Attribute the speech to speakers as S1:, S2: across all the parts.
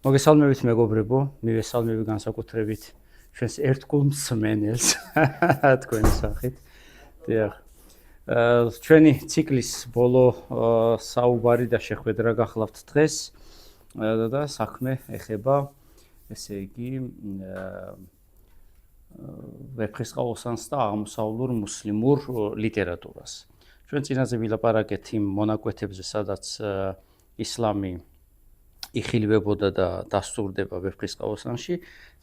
S1: მოგესალმებით მეგობრებო, მივესალმები განსაკუთრებით ჩვენს ერთგულ მსმენელს თქვენი სახით. დიახ. ჩვენი ციკლის ბოლო საუბარი და შეხვედრა გახლავთ დღეს და საქმე ეხება, ესე იგი, ვეფხისტყაოსანს და აღმოსავლურ მუსლიმურ ლიტერატურას. ჩვენ წინაზე ვილაპარაკეთ იმ მონაკვეთებზე, სადაც ისლამი იხილვებოდა და დასტურდება ვეფხისტყაოსანში.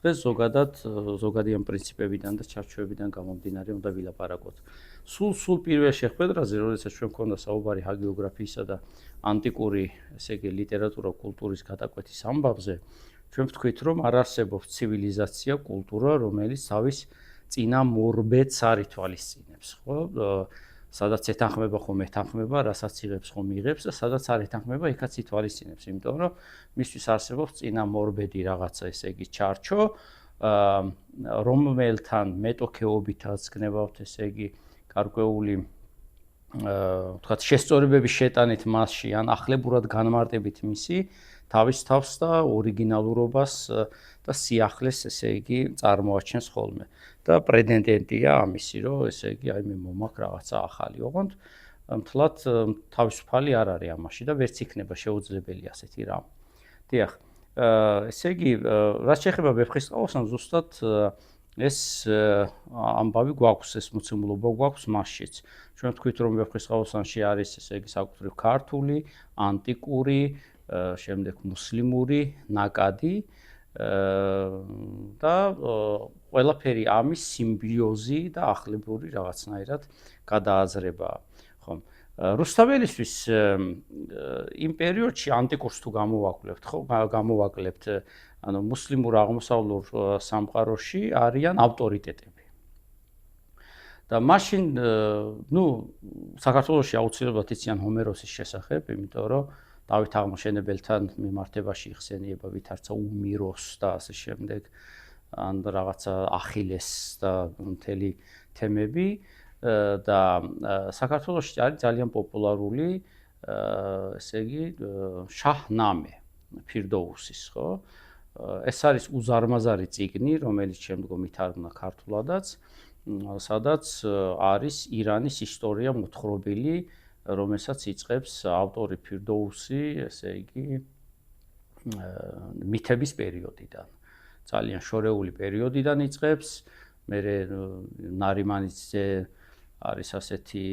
S1: დღეს ზოგადი ამ პრინციპებიდან და ჩარჩოებიდან გამომდინარე უნდა ვილაპარაკოთ. სულ პირველ შეხვედრაზე, როდესაც ჩვენ გვქონდა საუბარი ჰაგიოგრაფიისა და ანტიკური, ესე იგი, ლიტერატურა კულტურის გადაკვეთის ამბავზე, ჩვენ ვთქვით, რომ არ არსებობს ცივილიზაცია, კულტურა, რომელიც თავის წინამორბედს არ ითვალისწინებს, ხო? სადაც ეთანხმება ხომ ეთანხმება, რასაც იღებს ხომ იღებს და სადაც არ ეთანხმება, იქაც ითვალისწინებს, იმიტომ რომ მისთვის არსებობს წინამორბედი რაღაცა, ესე იგი, ჩარჩო, რომელთან მეტოქეობითაც გნებავთ, ესე იგი, გარკვეული ვთქვათ, შესწორებების შეტანით მასში ან ახლებურად განმარტებით მისი თავის თავს და ორიგინალურობას და სიახლეს, ესე იგი, წარმოაჩენს ხოლმე. და პრედენდენტია ამისი, რომ ესე იგი, აი მე მომაქვს რაღაცა ახალი. ოღონდ მთლად თავისუფალი არ არის ამაში და ვერც იქნება შეუძლებელი ასეთი რამ. დიახ, ესე იგი, რაც შეეხება ვეფხისტყაოსანს, ზუსტად ეს ამბავი გვაქვს, ეს მოცემულობა გვაქვს მასშიც. ჩვენ ვთქვით, რომ ვეფხისტყაოსანში არის, ესე იგი, საკუთრივ ქართული, ანტიკური, შემდეგ მუსლიმური ნაკადი და ყველაფერი ამის სიმბიოზი და ახლებური რაღაცნაირად გადააზრებაა. ხომ? რუსთაველისთვის იმ პერიოდში ანტიკურს თუ გამოვაკლებთ, ხო, გამოვაკლებთ, ანუ მუსლიმურ აღმოსავლურ სამყაროში არიან ავტორიტეტები. და მაშინ, საქართველოში აუცილებლად იციან ჰომეროსის შესახებ, იმიტომ რომ დავით აღმაშენებელთან მიმართებაში იხსენიება ვითარცა უმიროს და ასე შემდეგ, ან რაღაცა ახილეს და მთელი თემები და საქართველოში არის ძალიან პოპულარული, ესე იგი, შაჰნამე ფირდოუსის, ხო? ეს არის უზარმაზარი წიგნი, რომელიც შემდგომ ითარგმნა ქართულადაც, სადაც არის ირანის ისტორია მოთხრობილი, რომელსაც იწყებს ავტორი ფირდოუსი, ესე იგი, მითების პერიოდიდან. ძალიან შორეული პერიოდიდან იწყებს, მერე ნარიმანიძე არის ასეთი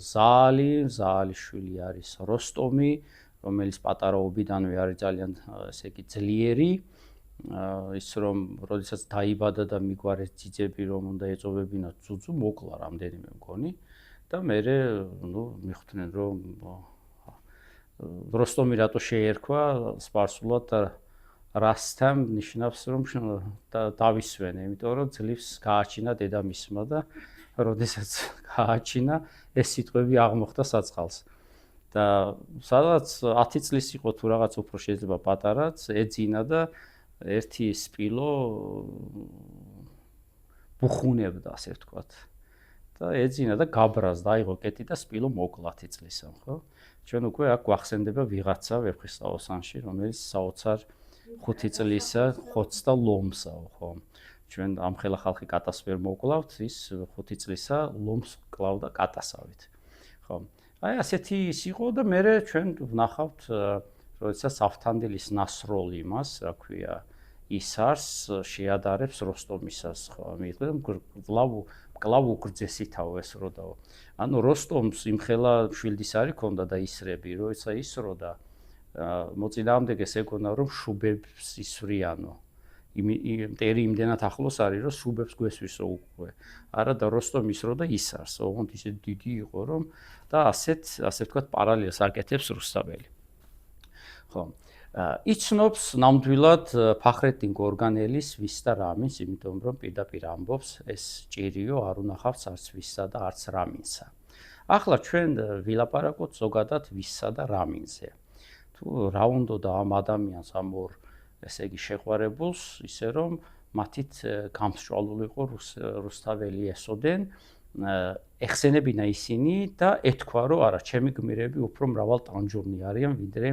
S1: ზაალიშვილი არის როსტომი, რომელიც პატარაობიდანვე არის ძალიან, ესე იგი, ძლიერი, ის რომ როდესაც დაიბადა და მიგვარეს ძიძები, რომ უნდა ეწოვებინათ ძუძუ, მოკლა რამდენიმე მგონი. და მერე, მიხვდნენ, რომ როსტომი რატო შეერქვა სპარსულად და რასთან ნიშნავს, რომ დავისვენე, იმიტომ რომ ძლივს გააჩინა დედამისმა და როდესაც გააჩინა, ეს სიტყვები აღმოხდა საწყალს. და სადაც 10 წლის იყო თუ რაღაც უფრო შეიძლება პატარაც, ეძინა და ერთი სპილო ბუხუნებდა, ასე ვთქვათ. და ეძინა და გაბრაზდა, აიღო კეტი და სპილო მოკლა 10 წლისამ, ხო? ჩვენ უკვე აქ გვახსენდება ვიღაცა ვეფხისტყაოსანში, რომელიც საოცარ 5 წლისა ხოცდა ლომსაო, ხო? ჩვენ ამხელა ხალხი კატას ვერ მოკლავთ, ის 5 წლისა ლომს კლავდა კატასავით. ხო? აი ასეთი ის იყო და მერე ჩვენ ვნახავთ, როდესაც ავთანდილის ნასროლი მას, რა ქვია, ისარს შეადარებს როსტომისას, ხო? მიიღება კლავ უგრძესითაო ეს როდაო. ანუ როსტომს იმხელა შვილდისარი ქონდა და ისრები, როცა ისრო და მოწინააღმდეგეს ეგონა, რომ შუბებს ისვრიანო. მტერი იმდენად ახლოს არის, რომ შუბებს გვესვისო უკვე. არა და როსტომი ისრო და ისარს, ოღონდ ისე დიდი იყო, რომ და ასე ვთქვათ, პარალელს აკეთებს რუსთაველი. ხო. იცნობს ნამდვილად ფახრედინ გორგანელის ვის და რამის, იმიტომ რომ პირდაპირ ამბობს, ეს ჭირიო არ უნახავს არც ვისსა და არც რამინსა. ახლა ჩვენ ვილაპარაკოთ ზოგადად ვისსა და რამინზე. თუ რა უნდოდა ამ ადამიანს, ამ ორ, ესე იგი, შეყვარებულს, ისე რომ მათით გამსჭვალულიყო რუსთაველი ესოდენ, ეხსენებინა ისინი და ეთქვა, რომ არა, ჩემი გმირები უფრო მრავალ ტანჯურნი არიან, ვიდრე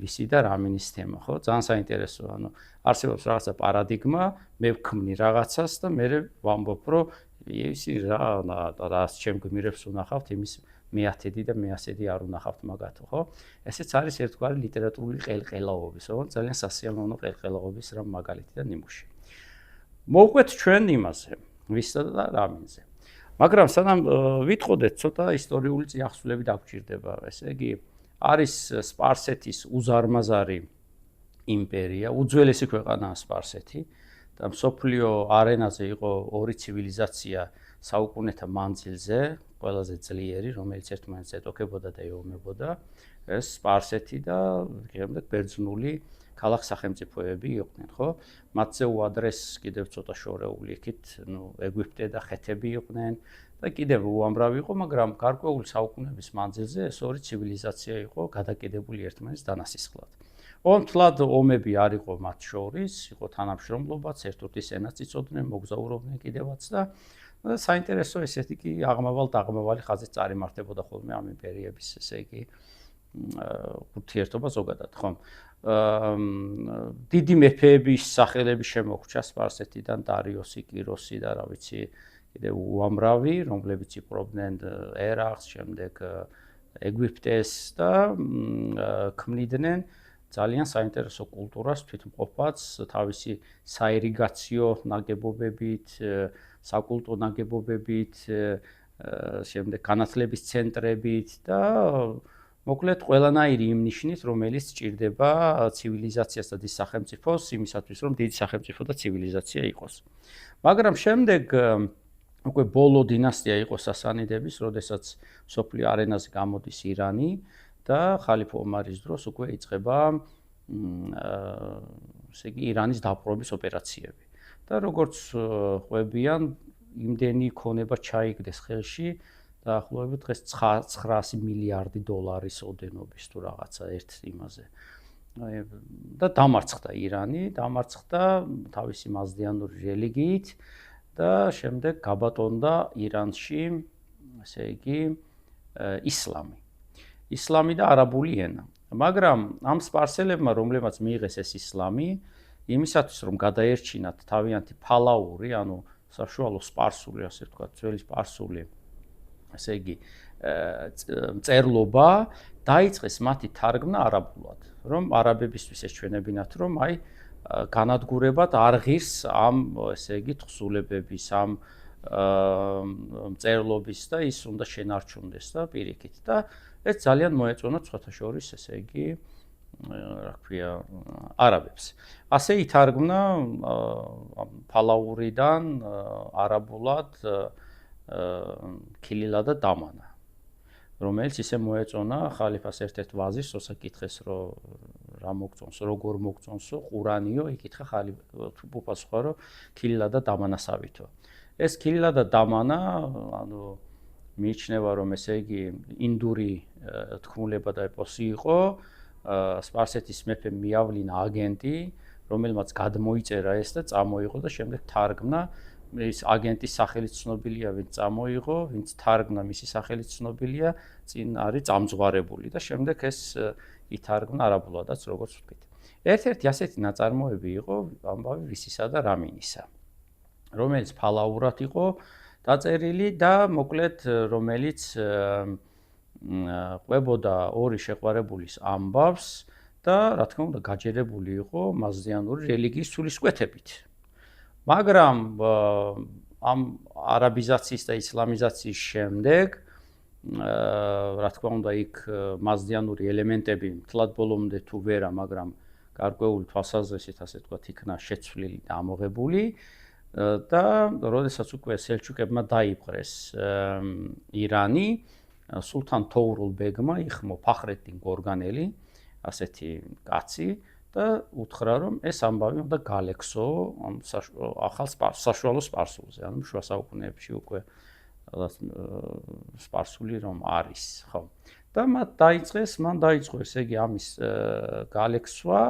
S1: ვისი და რა მინის თემა, ხო? ძალიან საინტერესოა, ანუ არსებობს რაღაცა პარადიგმა, მე ვქმნი რაღაცას და მე ვამბობ, რომ ისი რას ჩემ გმირებს უნახავთ, იმის მე-10 და მე-100 არ უნახავთ მაგათო, ხო? ესეც არის ერთგვარი ლიტერატურული ყელყელაობის, ხო? ძალიან სასიამოვნო ყელყელაობის რა მაგალითი და ნიმუში. მოვყვეთ ჩვენ იმაზე, ვისა და რა მინზე. მაგრამ სანამ ვიტყოდეთ, ცოტა ისტორიული წიაღისეულები დაგვჭირდება, ესე იგი არის სპარსეთის უზარმაზარი იმპერია, უძველესი ქვეყანაა სპარსეთი და მსოფლიო არენაზე იყო ორი ცივილიზაცია საუკუნეთა მანძილზე, ყველაზე ძლიერი, რომელიც ერთმანეთს ეტოქებოდა და ეომებოდა, ეს სპარსეთი და შემდეგ ბერძნული ქალაქ-სახელმწიფოები იყვნენ, ხო? მათზე უადრეს კიდევ ცოტა შორეული იქით, ეგვიპტე და ხეთები იყვნენ და კიდევ უამრავი იყო, მაგრამ გარკვეული საუკუნეების მანძილზე ეს ორი ცივილიზაცია იყო გადაკიდებული ერთმანეთის დანასისხლად. ომთლად ომები არ იყო მათ შორის, იყო თანამშრომლობაც, ერთ-ერთი ენას იწოდნენ, მოგზაურობდნენ კიდევაც და საინტერესო ესეთი კი აღმავალი ხაზით წარიმართებოდა ხოლმე ამ იმპერიების, ესე იგი ურთიერთობა ზოგადად, ხო? დიდი მეფეების სახელები შემოგვჭა სპარსეთიდან, დარიოსი, კიროსი და რა ვიცი, კიდევ უამრავი, რომლებიც იპყრობდნენ ერაყს, შემდეგ ეგვიპტეს და ქმნიდნენ ძალიან საინტერესო კულტურას, თვითმყოფად, თავისი საირიგაციო ნაგებობებით, საკულტო ნაგებობებით, შემდეგ განათლების ცენტრებით და მოკლედ ყველანაირი იმ ნიშნით, რომელიც სჭირდება ცივილიზაციას და დიდ სახელმწიფოს იმისათვის, რომ დიდი სახელმწიფო და ცივილიზაცია იყოს. მაგრამ შემდეგ უკვე ბოლო დინასტია იყო სასანიდების, როდესაც მსოფლიო არენაზე გამოდის ირანი და ხალიფ ომარის დროს უკვე იწყება ესე იგი ირანის დაპყრობის ოპერაციები. და როგორც ყვებიან, იმდენი ქონება ჩაიგდეს ხელში დაახლოებით დღეს 900 მილიარდი დოლარის ოდენობის თუ რაღაცა ერთ იმაზე. და დამარცხდა ირანი, დამარცხდა თავისი მაზდეანური რელიგიით და შემდეგ გაბატონდა ირანში, ესე იგი, ისლამი. ისლამი და არაბული ენა. მაგრამ ამ სპარსელებმა, რომლებმაც მიიღეს ეს ისლამი, იმისათვის რომ გადაერჩინათ თავიანთი ფალაური, ანუ საშუალო სპარსული, ასე ვთქვათ, ძველი სპარსული, ესე იგი, წერლობა, დაიწყეს მათი თარგმნა არაბულად, რომ არაბებისთვის ეჩვენებინათ, რომ აი განადგურებად არ ღირს ამ, ესე იგი, თხზულებების, ამ წერლობის და ის უნდა შენარჩუნდეს და პირიქით და ეს ძალიან მოეწონათ სხვათა შორის, ესე იგი, რა ქვია, არაბებს. ასე ითარგმნა ფალაურიდან არაბულად ქილილა და დამანა, რომელიც ისე მოეწონა ხალიფას ერთ-ერთ ვაზირს, როცა კითხეს, რომ რა მოგწონს, როგორ მოგწონსო, ყურანიო, იკითხა უპასუხა, რომ ქილილა და დამანასავითო. ეს ქილილა და დამანა, ანუ მიიჩნევა, რომ ესე იგი ინდური თქმულება და ეპოსი იყო, სპარსეთის მეფემ მიავლინა აგენტი, რომელმაც გადმოიწერა ეს და წამოიღო და შემდეგ თარგმნა. ის აგენტის სახელით ცნობილია, ვინც წამოიღო, ვინც თარგმნა, მისი სახელით ცნობილია, წინ არის წამძღვარებული და შემდეგ ეს ითარგმნა არაბულადაც, როგორც ვთქვით. ერთ-ერთი ასეთი ნაწარმოები იყო ამბავი ვისისა და რა მინისა, რომელიც ფალაურად იყო დაწერილი და მოკლედ რომელიც ყვებოდა ორი შეყვარებულის ამბავს და რა თქმა უნდა გაჯერებული იყო მაზდეანური რელიგიის სულისკვეთებით. მაგრამ ამ არაბიზაციის და ისლამიზაციის შემდეგ, რა თქმა უნდა, იქ მაზდეანური ელემენტები მთლად ბოლომდე თუ ვერა, მაგრამ გარკვეული თვალსაზრისით, ასე ვთქვათ, იქნა შეცვლილი და ამოღებული და როდესაც უკვე სელჩუკებმა დაიპყრეს ირანი, სულთან თოურულ ბეგმა იხმო ფახრედინ გორგანელი, ასეთი კაცი და უთხრა, რომ ეს ამბავი უნდა გალექსო ახალ საშუალო სპარსულზე, ანუ შუა საუკუნეებში უკვე სპარსული რომ არის, ხო. და მან დაიწყო ესე იგი ამის გალექსვა,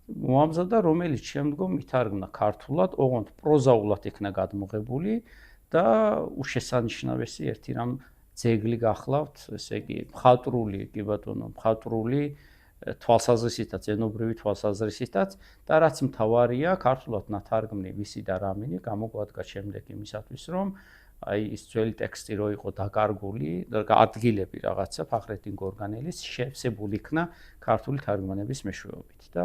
S1: მოამზადა, რომელიც შემდგომ ითარგმნა ქართულად, ოღონდ პროზაულად იქნა გადმოღებული და უშესანიშნავესი ერთი რამ ძეგლი გახლავთ, ესე იგი მხატვრული, კი ბატონო, მხატვრული თვალსაზრისითაც, ენობრივი თვალსაზრისითაც და რაც მთავარია, ქართულად ნათარგმნი ვისი და რამინი გამოგვადგა შემდეგ იმისათვის, რომ აი ის ძველი ტექსტი რო იყო დაკარგული, ადგილები რაღაცა ფახრეტინ გორგანელის შევსებული იქნა ქართული თარგმანების მეშვეობით და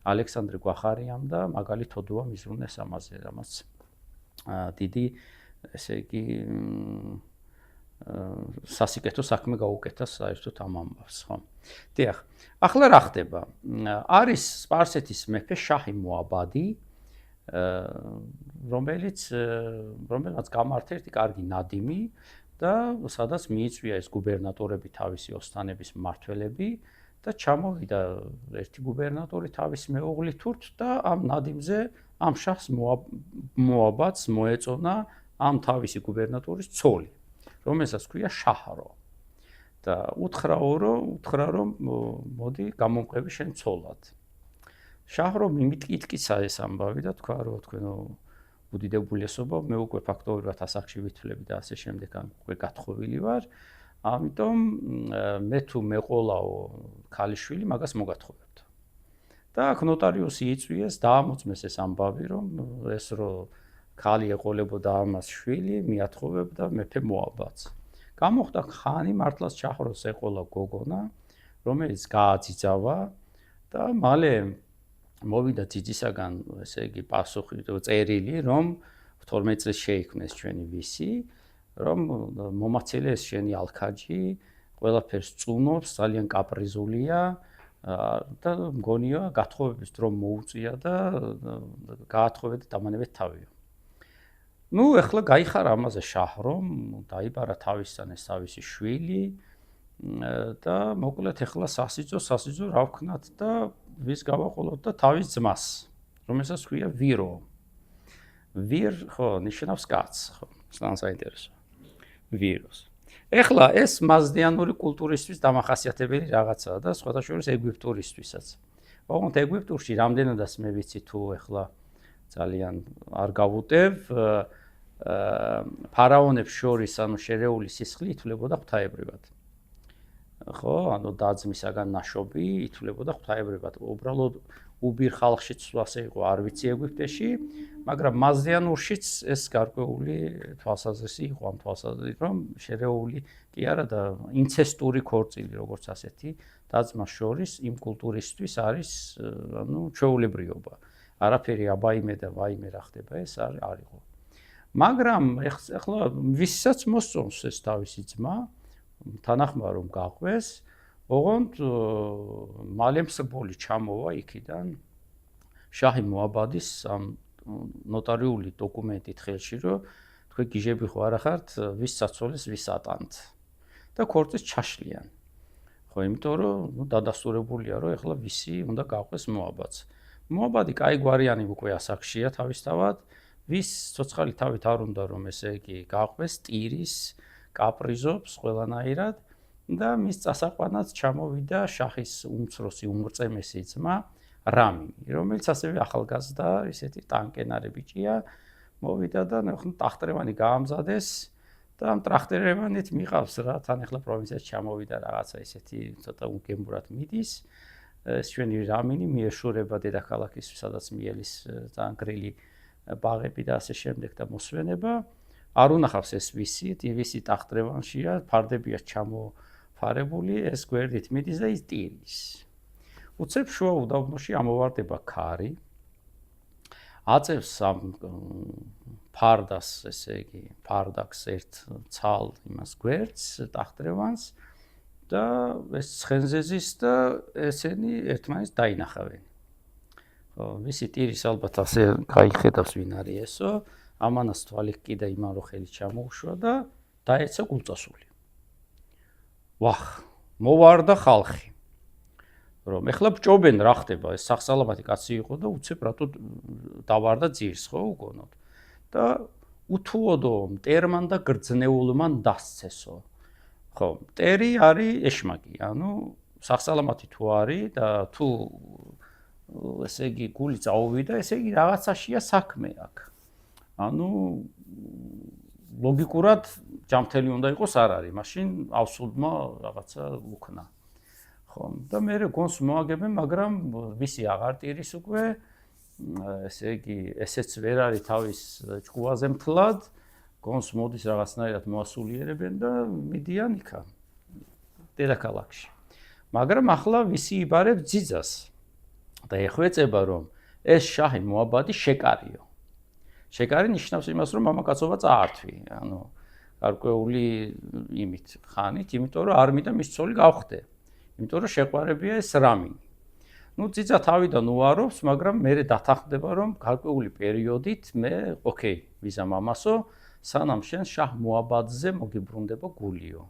S1: ალექსანდრე გვახარიამ და მაგალი თოდუა მიზრუნეს ამაზე, რამაც დიდი, ესე იგი, სასიკეთო საქმე გაუკეთა საერთოდ ამ ამბავს, ხო? დიახ. ახლა რა ხდება? არის სპარსეთის მეფე შაჰი მოაბადი, რომელმაც გამართა ერთი კარგი ნადიმი და სადაც მიიწვია ეს გუბერნატორები თავისი ოსტანების მმართველები და ჩამოვიდა ერთი გუბერნატორი თავის მეუღლით თურთ და ამ ნადიმზე ამ შაჰს მოაბადს მოეწონა ამ თავისი გუბერნატორის ცოლი, რომელსაც ქვია შაჰრო. და უთხრა რომ მოდი გამომყევი შენ ცოლად. შაჰრო მიმიტკიცა ეს ამბავი და თქვა რომ თქვენო უდიდებულესობა მე უკვე ფაქტობრივად ასახში ვითვლები და ასე შემდეგ უკვე გათხოვილი ვარ. ამიტომ მე თუ მეყოლაო ქალიშვილი მაგას მოგათხოვებთ. და აქ ნოტარიუსი იწვიეს დაამოწმეს ეს ამბავი რომ ეს რომ ქალი ეყოლებოდა ამას შვილი მიათხოვებდა მეფე მოაბადს. გამოხდა ხანი მართლაც შაჰროს ეყოლა გოგონა, რომელიც გააძიძავა და მალე მოვიდა ძიძისაგან, ესე იგი, პასუხი წერილი, რომ 12 წლის შეიქმნეს ჩვენი ვისი, რომ მომაცილე ეს შენი ალქაჯი, ყველაფერს წუნობს, ძალიან კაპრიზულია და მგონია გათხოვების დრო მოუწია და გაათხოვეთ და დამანებეთ თავიო. ნუ ეხლა გაიხარა ამაზე შაჰრომ, დაიბარა თავისთან ეს თავისი შვილი და მოკლედ ეხლა სასიძო რა ვქნათ და ვის გავაყოლოთ და თავის ძმას, რომელსაც ქვია ვირო. ვირ, ხო, ნიშნავს კაცს, ხო, ძალიან საინტერესო. ვიროს. ეხლა ეს მაზდიანური კულტურისთვის დამახასიათებელი რაღაცაა და სხვათა შორის ეგვიპტურისთვისაც. ოღონდ ეგვიპტურში რამდენადაც მე ვიცი თუ ეხლა ძალიან არ გავუტევ ფარაონებს შორის ანუ შერეული სისხლი ითვლებოდა ღვთაებრივად. ხო, ანუ დაძმისაგან ნაშობი ითვლებოდა ღვთაებრივად. უბრალოდ უბირ ხალხშიც ასე იყო, არ ვიცი ეგვიპტეში, მაგრამ მაზდიანურშიც ეს გარკვეული თვალსაზრისი იყო ამ თვალსაზრისით, რომ შერეული კი არა და ინცესტური ქორწილი, როგორც ასეთი, დაძმას შორის იმ კულტურისთვის არის, ანუ ჩვეულებრიობა. არაფერი აბაიმე და ვაიმე რა ხდება ეს არ იყო. მაგრამ ეხლა ვისაც მოსწონს ეს თავისი ძმა, თანახმა რომ გაყვეს, ოღონდ მალე მსგბოლი ჩამოვა იქიდან შაჰი მოაბადის ამ ნოტარიული დოკუმენტით ხელში, რომ თქვენ გიჟები ხო არა ხართ, ვის საცოლის ვის ატანთ და ქორწილს ჩაშლიან. ხო, იმიტომ რომ დადასტურებულია, რომ ეხლა ვისი უნდა გაყვეს მოაბადს. მოაბადი კაი გვარიანი უკვე ასახშია თავისთავად, ვის ცოცხალი თავით არ უნდა რომ ესე იგი გაყვეს, ტირის, კაპრიზობს ყველანაირად და მის წასაყვანად ჩამოვიდა შაჰის უმცროსი უმრწემესი ძმა რამინი, რომელიც ასევე ახალგაზრდა, ისეთი ტანკენარი ბიჭია, მოვიდა და ტახტრევანი გაამზადეს და ამ ტახტრევანით მიყავს რა, თან ახლა პროვინციას ჩამოვიდა რაღაცა ისეთი ცოტა უგემრად მიდის. ეს ჩვენი რამინი მიეშურება დედაქალაქის, სადაც mielის ძალიან გრილი ბაღები და ასე შემდეგ და მოსვენება. არ უნახავს ეს ვისი ტახტრევანშია, ფარდებია ჩამოფარებული, ეს გვერდით მიდის და ის ტირის. უცებ შუა უდაბნოში ამოვარდება ქარი. აწევს ამ ფარდას, ესე იგი, ფარდაკს ერთ ცალ იმას გვერდს, ტახტრევანს და ეს ცხენზეზის და ესენი ერთმანეთს დაინახავენ. ხო, ვისი ტირის ალბათ ასე გაიხედავს ვინ არის ესო, ამანას თვალი კიდე იმან რო ხელი ჩამოუშვა და დაეცა გულწასული. ვახ, მოვარდა ხალხი. რომ ეხლა ბჭობენ რა ხდება, ეს სახსალამათი კაცი იყო და უცებ რატო დავარდა ძირს, ხო, უგონოდ. და უთუოდო მტერმან და გრძნეულმან დასცესო. ხო, მტერი არის ეშმაკი, ანუ სახსალამათი თუ არის და თუ ესე იგი გული წაუვიდა, ესე იგი რაღაცაშია საქმე აქ. ანუ ლოგიკურად ჯამთელი უნდა იყოს არ არის, მაშინ ავსულმა რაღაცა უქნა. ხო და მე გონს მოაგებენ მაგრამ ვისი აღარ ტირის უკვე ესე იგი ესეც ვერ არის თავის ჭკუაზე მთლად გონს მოდის რაღაცნაირად მოასულიერებენ და მიდიან იქა დედაქალაქში მაგრამ ახლა ვისი იბარებს ძიძას და ეხვეწება რომ ეს შაჰი მოაბადი შეკარიო შეკარი ნიშნავს იმას რომ მამაკაცობა წაართვი ანუ გარკვეული იმით ხანით იმიტომ რომ არმი და მის ცოლი გავხდე იმიტომ რომ შეყვარებია ეს რამინი ну ძიძა თავიდან უარობს მაგრამ მე დათანხმდება რომ გარკვეული პერიოდით მე ოკეი ვიზა მამასო სანამ შენ შაჰ მოაბადზე მოგიბრუნდება გულიო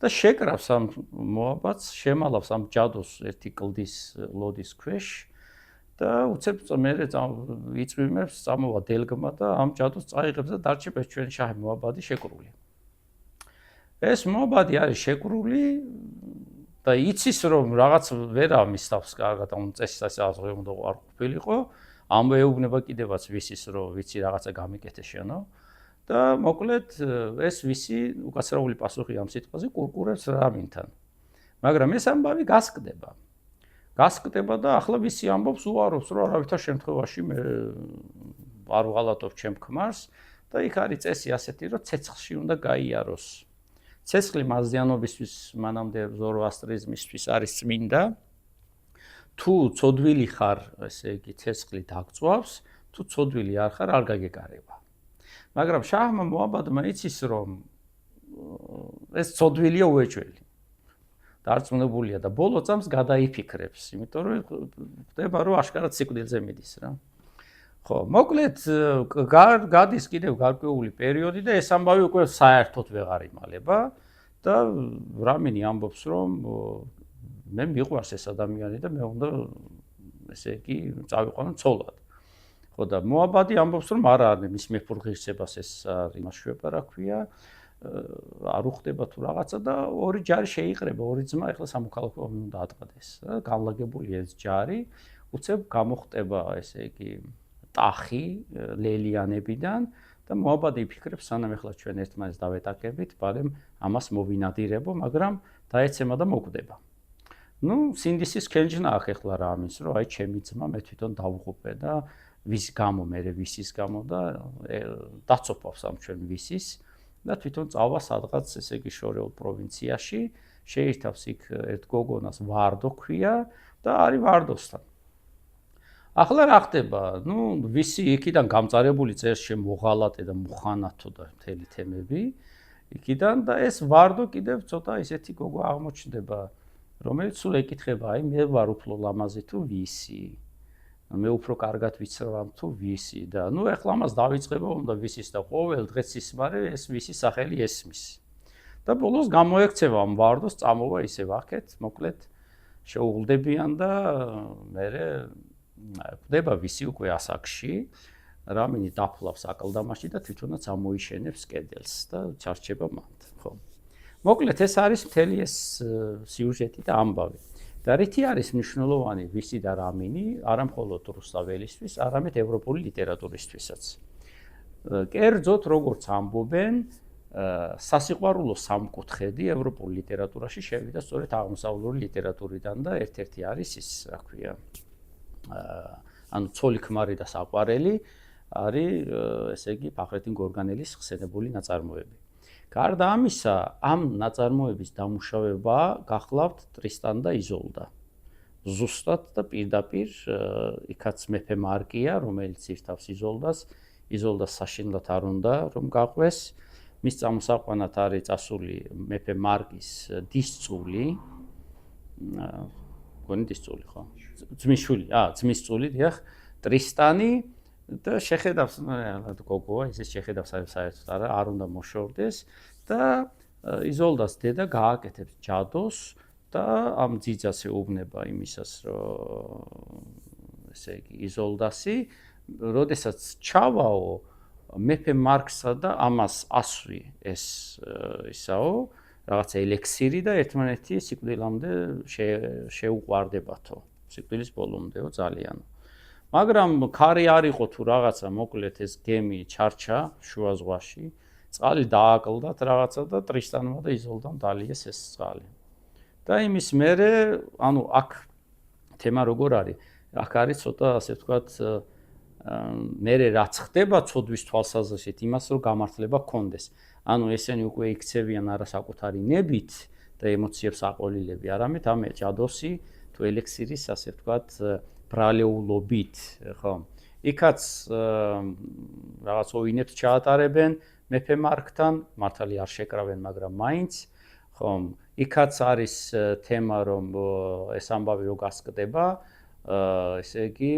S1: და შეკრავს ამ მოაბადს შემალავს ამ ჯადოს ერთი კლდის ლოდის ქვეშ და უცებ მე იწვიმებს წამოვა დელგმა და ამ ჯადოს წაიღებს და დარჩება ჩვენი შაჰი მოაბადი შეკრული ეს მოაბადი არის შეკრული და იცის რომ რაღაც ვერა მისთავს კარგად ამ წესის ასე უნდა არ ყოფილიყო ამეუბნება კიდევაც ვისის რომ ვიცი რაღაცა გამიკეთე შენო და მოკლედ ეს ვისი უკაცრაული პასუხი ამ სიტყვაზე კურკურებს რამინთან მაგრამ ეს ამბავი გასკდება და ახლა ვისი ამბობს უარობს რომ არავითარ შემთხვევაში მე არ ვღალატობ ჩემ ქმარს და იქ არის წესი ასეთი რომ ცეცხლში უნდა გაიაროს ცეცხლი მაზიანობისთვის მანამდე ზოროასტრიზმისთვის არის წმინდა თუ ცოდვილი ხარ ესე იგი ცეცხლი დაგწვავს თუ ცოდვილი არ ხარ არ გაგეკარება მაგრამ შაჰმა მოაბადმა იცის რომ ეს ცოდვილია უეჭველი დარწმუნებულია და ბოლო წამს გადაიფიქრებს იმიტომ რომ ხდება რომ აშკარად სიკვდილზე მიდის რა ხო მოკლედ გადის კიდევ გარკვეული პერიოდი და ეს ამბავი უკვე საერთოდ ვეღარ იმალება და რამინი ამბობს რომ მე მიყვარს ეს ადამიანი და მე უნდა ესე იგი წავიყვანო ცოლად ხო და მოაბადი ამბობს რომ არა მის მეფურღირსებას ეს იმაშვება რა ქვია არ უხდება თუ რაღაცა და ორი ჯარი შეიყრება ორი ძმა ეხლა სამოქალაქო ომი უნდა ატყდეს და განლაგებულია ეს ჯარი უცებ გამოხდება ესე იგი ტახი ლელიანებიდან და მოაბადი იფიქრებს სანამ ეხლა ჩვენ ერთმანეთს დავეტაკებით ბალემ ამას მოვინადირებო მაგრამ დაეცემა და მოკვდება ну სინდისის კენჯნა აქ ეხლა რა ამის რომ აი ჩემი ძმა მე თვითონ დავუღუპე და ვის გამო მე ვისის გამო და დაცოფავს ამ ჩვენ ვისის და თვითონ წავა სადღაც ესე იგი შორეულ პროვინციაში შეირთავს იქ ერთ გოგონას ვარდო ქვია და არის ვარდოსთან ახლა რა ხდება ну ვისი იქიდან გამწარებული წერს შემოღალატე და მუხანათო და მთელი თემები იქიდან და ეს ვარდო კიდევ ცოტა ისეთი გოგო აღმოჩნდება რომელიც სულ ეკითხება აი მე ვარ უფრო ლამაზი თუ ვისი მე უფრო კარგად ვიცრავ თუ ვისი და ну ეხლა ამას დავიწყება უნდა ვისის და ყოველ დღეს ისმარე ეს ვისი სახელი ესმის და ბოლოს გამოექცევა ამ ვარდოს წამოვა ისევ აქეთ მოკლედ შეუღლდებიან და მე ხდება ვისი უკვე ასაკში რამინი დაფლავს აკლდამაში და თვითონაც ამოიშენებს კედელს და ჩარჩება მანდ ხო მოკლედ ეს არის მთელი ეს სიუჟეტი და ამბავი და რითი არის მნიშვნელოვანი ვისი და რამინი არა მხოლოდ რუსთაველისთვის არამედ ევროპული ლიტერატურისთვისაც კერძოდ როგორც ამბობენ სასიყვარულო სამკუთხედი ევროპულ ლიტერატურაში შევიდა სწორედ აღმოსავლური ლიტერატურიდან და ერთ-ერთი არის ის რა ქვია ანუ ცოლი ქმარი და საყვარელი არის ესე იგი ფახრეტინ გორგანელის ხსენებული ნაწარმოები. გარდა ამისა, ამ ნაწარმოების დამუშავება გახლავთ ტრისტან და იზოლდა. ზუსტად და პირდაპირ იქაც მეფე მარკია, რომელიც ირთავს იზოლდას, იზოლდას საშინლად არ უნდა რომ გაყვეს. მის წამოსაყვანად არის წასული მეფე მარკის დისწული. გონი დისწული ხო? ძმისშვილი, ძმისწული, დიახ, ტრისტანი და შეხედავს, გოგოა, ისე შეხედავს საერთოდ არ უნდა მოშორდეს და იზოლდას დედა გააკეთებს ჯადოს და ამ ძიძას ეუბნება იმისას, რომ ესე იგი იზოლდასი, როდესაც ჩავაო მეფე მარკსა და ამას ასვი ეს ისაო რაღაც ელექსირი და ერთმანეთი სიკვდილამდე შეუყვარდებათო სიკვდილის ბოლომდეო ძალიან მაგრამ ქარი არ იყო თუ რაღაცა მოკლედ ეს გემი ჩარჩა შუა ზღვაში წყალი დააკლდათ რაღაცა და ტრისტანმა და იზოლდამ დალიეს ეს წყალი და იმის მერე, ანუ აქ თემა როგორ არის? აქ არის ცოტა ასე ვთქვათ, მერე რაც ხდება ცოდვის თვალსაზრისით, იმას რომ გამართლება გქონდეს. ანუ ესენი უკვე იქცევიან არა საკუთარი ნებით და ემოციებს აყოლილები, არამედ ამ ჯადოსი თუ ელექსირის ასე ვთქვათ, ბრალეულობით, ხო? იქაც რაღაც ოინებს ჩაატარებენ მეფე მარკთან, მართალი არ შეკრავენ, მაგრამ მაინც, ხომ? იქაც არის თემა, რომ ეს ამბავი რო გასკდება, ესე იგი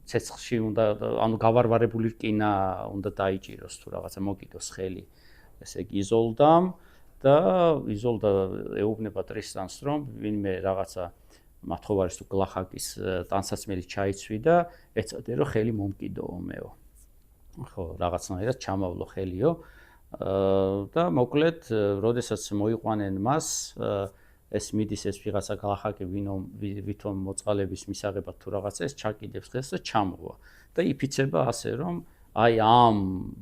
S1: ცეცხლში უნდა, ანუ გავარვარებული რკინა უნდა დაიჭიროს თუ რაღაცა მოკიდოს ხელი, ესე იგი იზოლდამ და იზოლდა ეუბნება ტრისტანს, რომ ვინმე რაღაცა მათხოვარის თუ გლახაკის ტანსაცმელი ჩაიცვიდა, ეცადე რომ ხელი მომკიდოო მეო. ხო, რაღაცნაირად ჩამავლო ხელიო და მოკლედ, როდესაც მოიყვანენ მას, ეს მიდის ეს ვიღაცა გლახაკი, ვითომ მოწყალების მისაღებად თუ რაღაცა ეს ჩაკიდებს ხელს და ჩამოვა. და იფიცება ასე, რომ აი ამ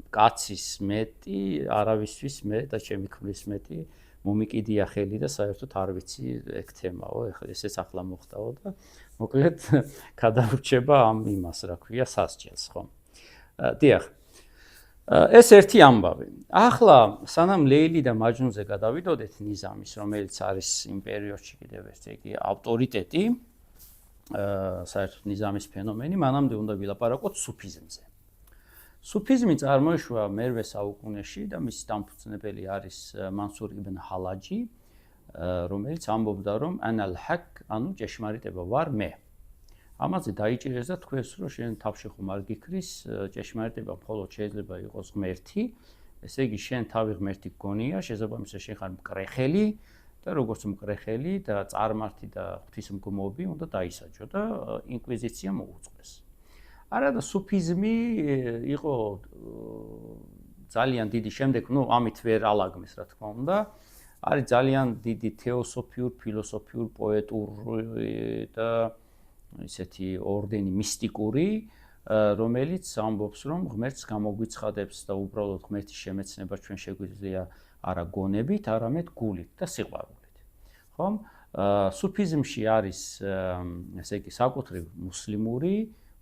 S1: კაცის მეტი, არავისთვის მე და ჩემი ქმრის მეტი მომიკიდია ხელი და საერთოდ არ ვიცი ეგ თემაო, ეხლა ესეც ახლა მოხდაო და მოკლედ გადავრჩება ამ იმას, რა ქვია, სასჯელს, ხო? დიახ. ეს ერთი ამბავი. ახლა სანამ ლეილი და მაჯნუნზე გადავიდოდეთ ნიზამის, რომელიც არის იმ პერიოდში კიდევ ერთი იგი ავტორიტეტი, საერთოდ ნიზამის ფენომენი, მანამდე უნდა ვილაპარაკოთ სუფიზმზე. სუფიზმი წარმოიშვა მერვე საუკუნეში და მისი დამფუძნებელი არის მანსურ იბნ ჰალაჯი, რომელიც ამბობდა, რომ ანალ ჰაკ, ანუ ჭეშმარიტება ვარ მე. ამაზე დაიჭირეს და თქვენს, რომ შენ თავში ხომ არ გიქრის, ჭეშმარიტება მხოლოდ შეიძლება იყოს ღმერთი, ესე იგი შენ თავი ღმერთი გგონია, შესაბამისად შენ ხარ მკრეხელი და როგორც მკრეხელი და წარმართი და ღვთისმგმობი უნდა დაისაჯო და ინკვიზიცია მოუწყდეს. არა და სუფიზმი იყო ძალიან დიდი, შემდეგ, ამით ვერ ალაგმეს, რა თქმა უნდა, არის ძალიან დიდი თეოსოფიურ, ფილოსოფიურ, პოეტური და ისეთი ორდენი მისტიკური, რომელიც ამბობს, რომ ღმერთს გამოგვიცხადებს და უბრალოდ ღმერთის შემეცნება ჩვენ შეგვიძლია არა გონებით, არამედ გულით და სიყვარულით. ხომ? სუფიზმში არის ესე იგი საკუთრივ მუსლიმური,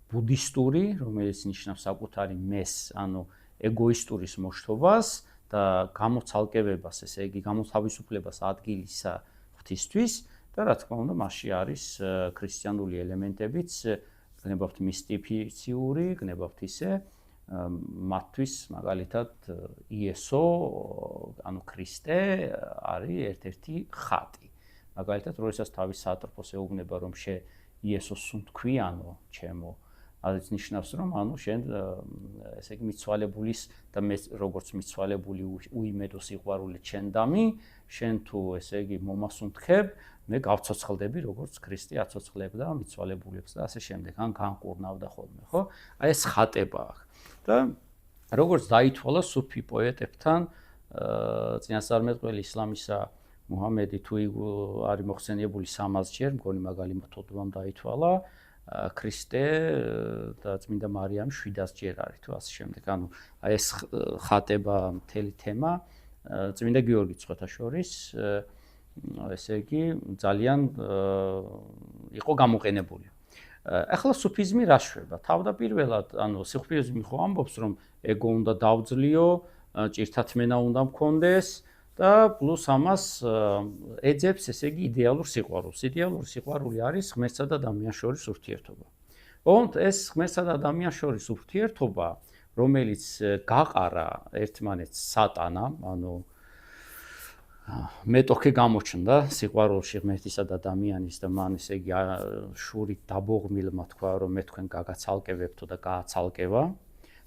S1: ბუდისტური, რომელიც ნიშნავს საკუთარი მეს, ანუ ეგოისტურის მოშთობას და გამოცალკევებას, ესე იგი გამოთავისუფლებას ადგილისა ღვთისთვის და რა თქმა უნდა, მასში არის ქრისტიანული ელემენტებიც, გნებავთ მისტიფიციური, გნებავთ ისე მათთვის მაგალითად იესო, ანუ ქრისტე არის ერთ-ერთი ხატი. მაგალითად, როდესაც თავის სატრფოს ეუბნება, რომ შე იესოს სუნთქვიანო ჩემო, არის ნიშნავს, რომ ანუ შენ ესე იგი მიცვალებულის და მე როგორც მიცვალებული უიმედო სიყვარული ჩენდამი, შენ თუ ესე იგი მომასუნთქებ, მე გავცოცხლდები, როგორც ქრისტე აცოცხლებდა მიცვალებულებს და ასე შემდეგ, ან განკურნავდა ხოლმე, ხო? აი ეს ხატება აქვს. და როგორც დაითვალა სუფი პოეტებთან, წინასწარმეტყველი ისლამისა მუჰამედი თუ არის მოხსენიებული 300 ჯერ, მგონი მაგალი მეთოდობამ დაითვალა, ქრისტე და წმინდა მარიამი 700 ჯერ არის თუ ასე შემდეგ. ანუ აი ეს ხატება მთელი თემა წმინდა გიორგი ცხოთაშორის ესე იგი ძალიან იყო გამოყენებული. ახლა სუფიზმი რა შვება? თავდაპირველად, ანუ სუფიზმი ხო ამბობს, რომ ეგო უნდა დავძლიო, ჭირთათმენა უნდა მქონდეს და პლუს ამას ეძებს, ესე იგი იდეალურ სიყვარულს. იდეალური სიყვარული არის ღმერთსა და ადამიანს შორის ურთიერთობა. ოღონდ ეს ღმერთსა და ადამიანს შორის ურთიერთობა, რომელიც გაყარა ერთმანეთს სატანამ, ანუ მეტოქე გამოჩნდა სიყვარულში ღმერთისა და ადამიანის და მან ესე იგი შურით დაბოღმილმა თქვა, რომ მე თქვენ გაგაცალკევებთო და გააცალკევა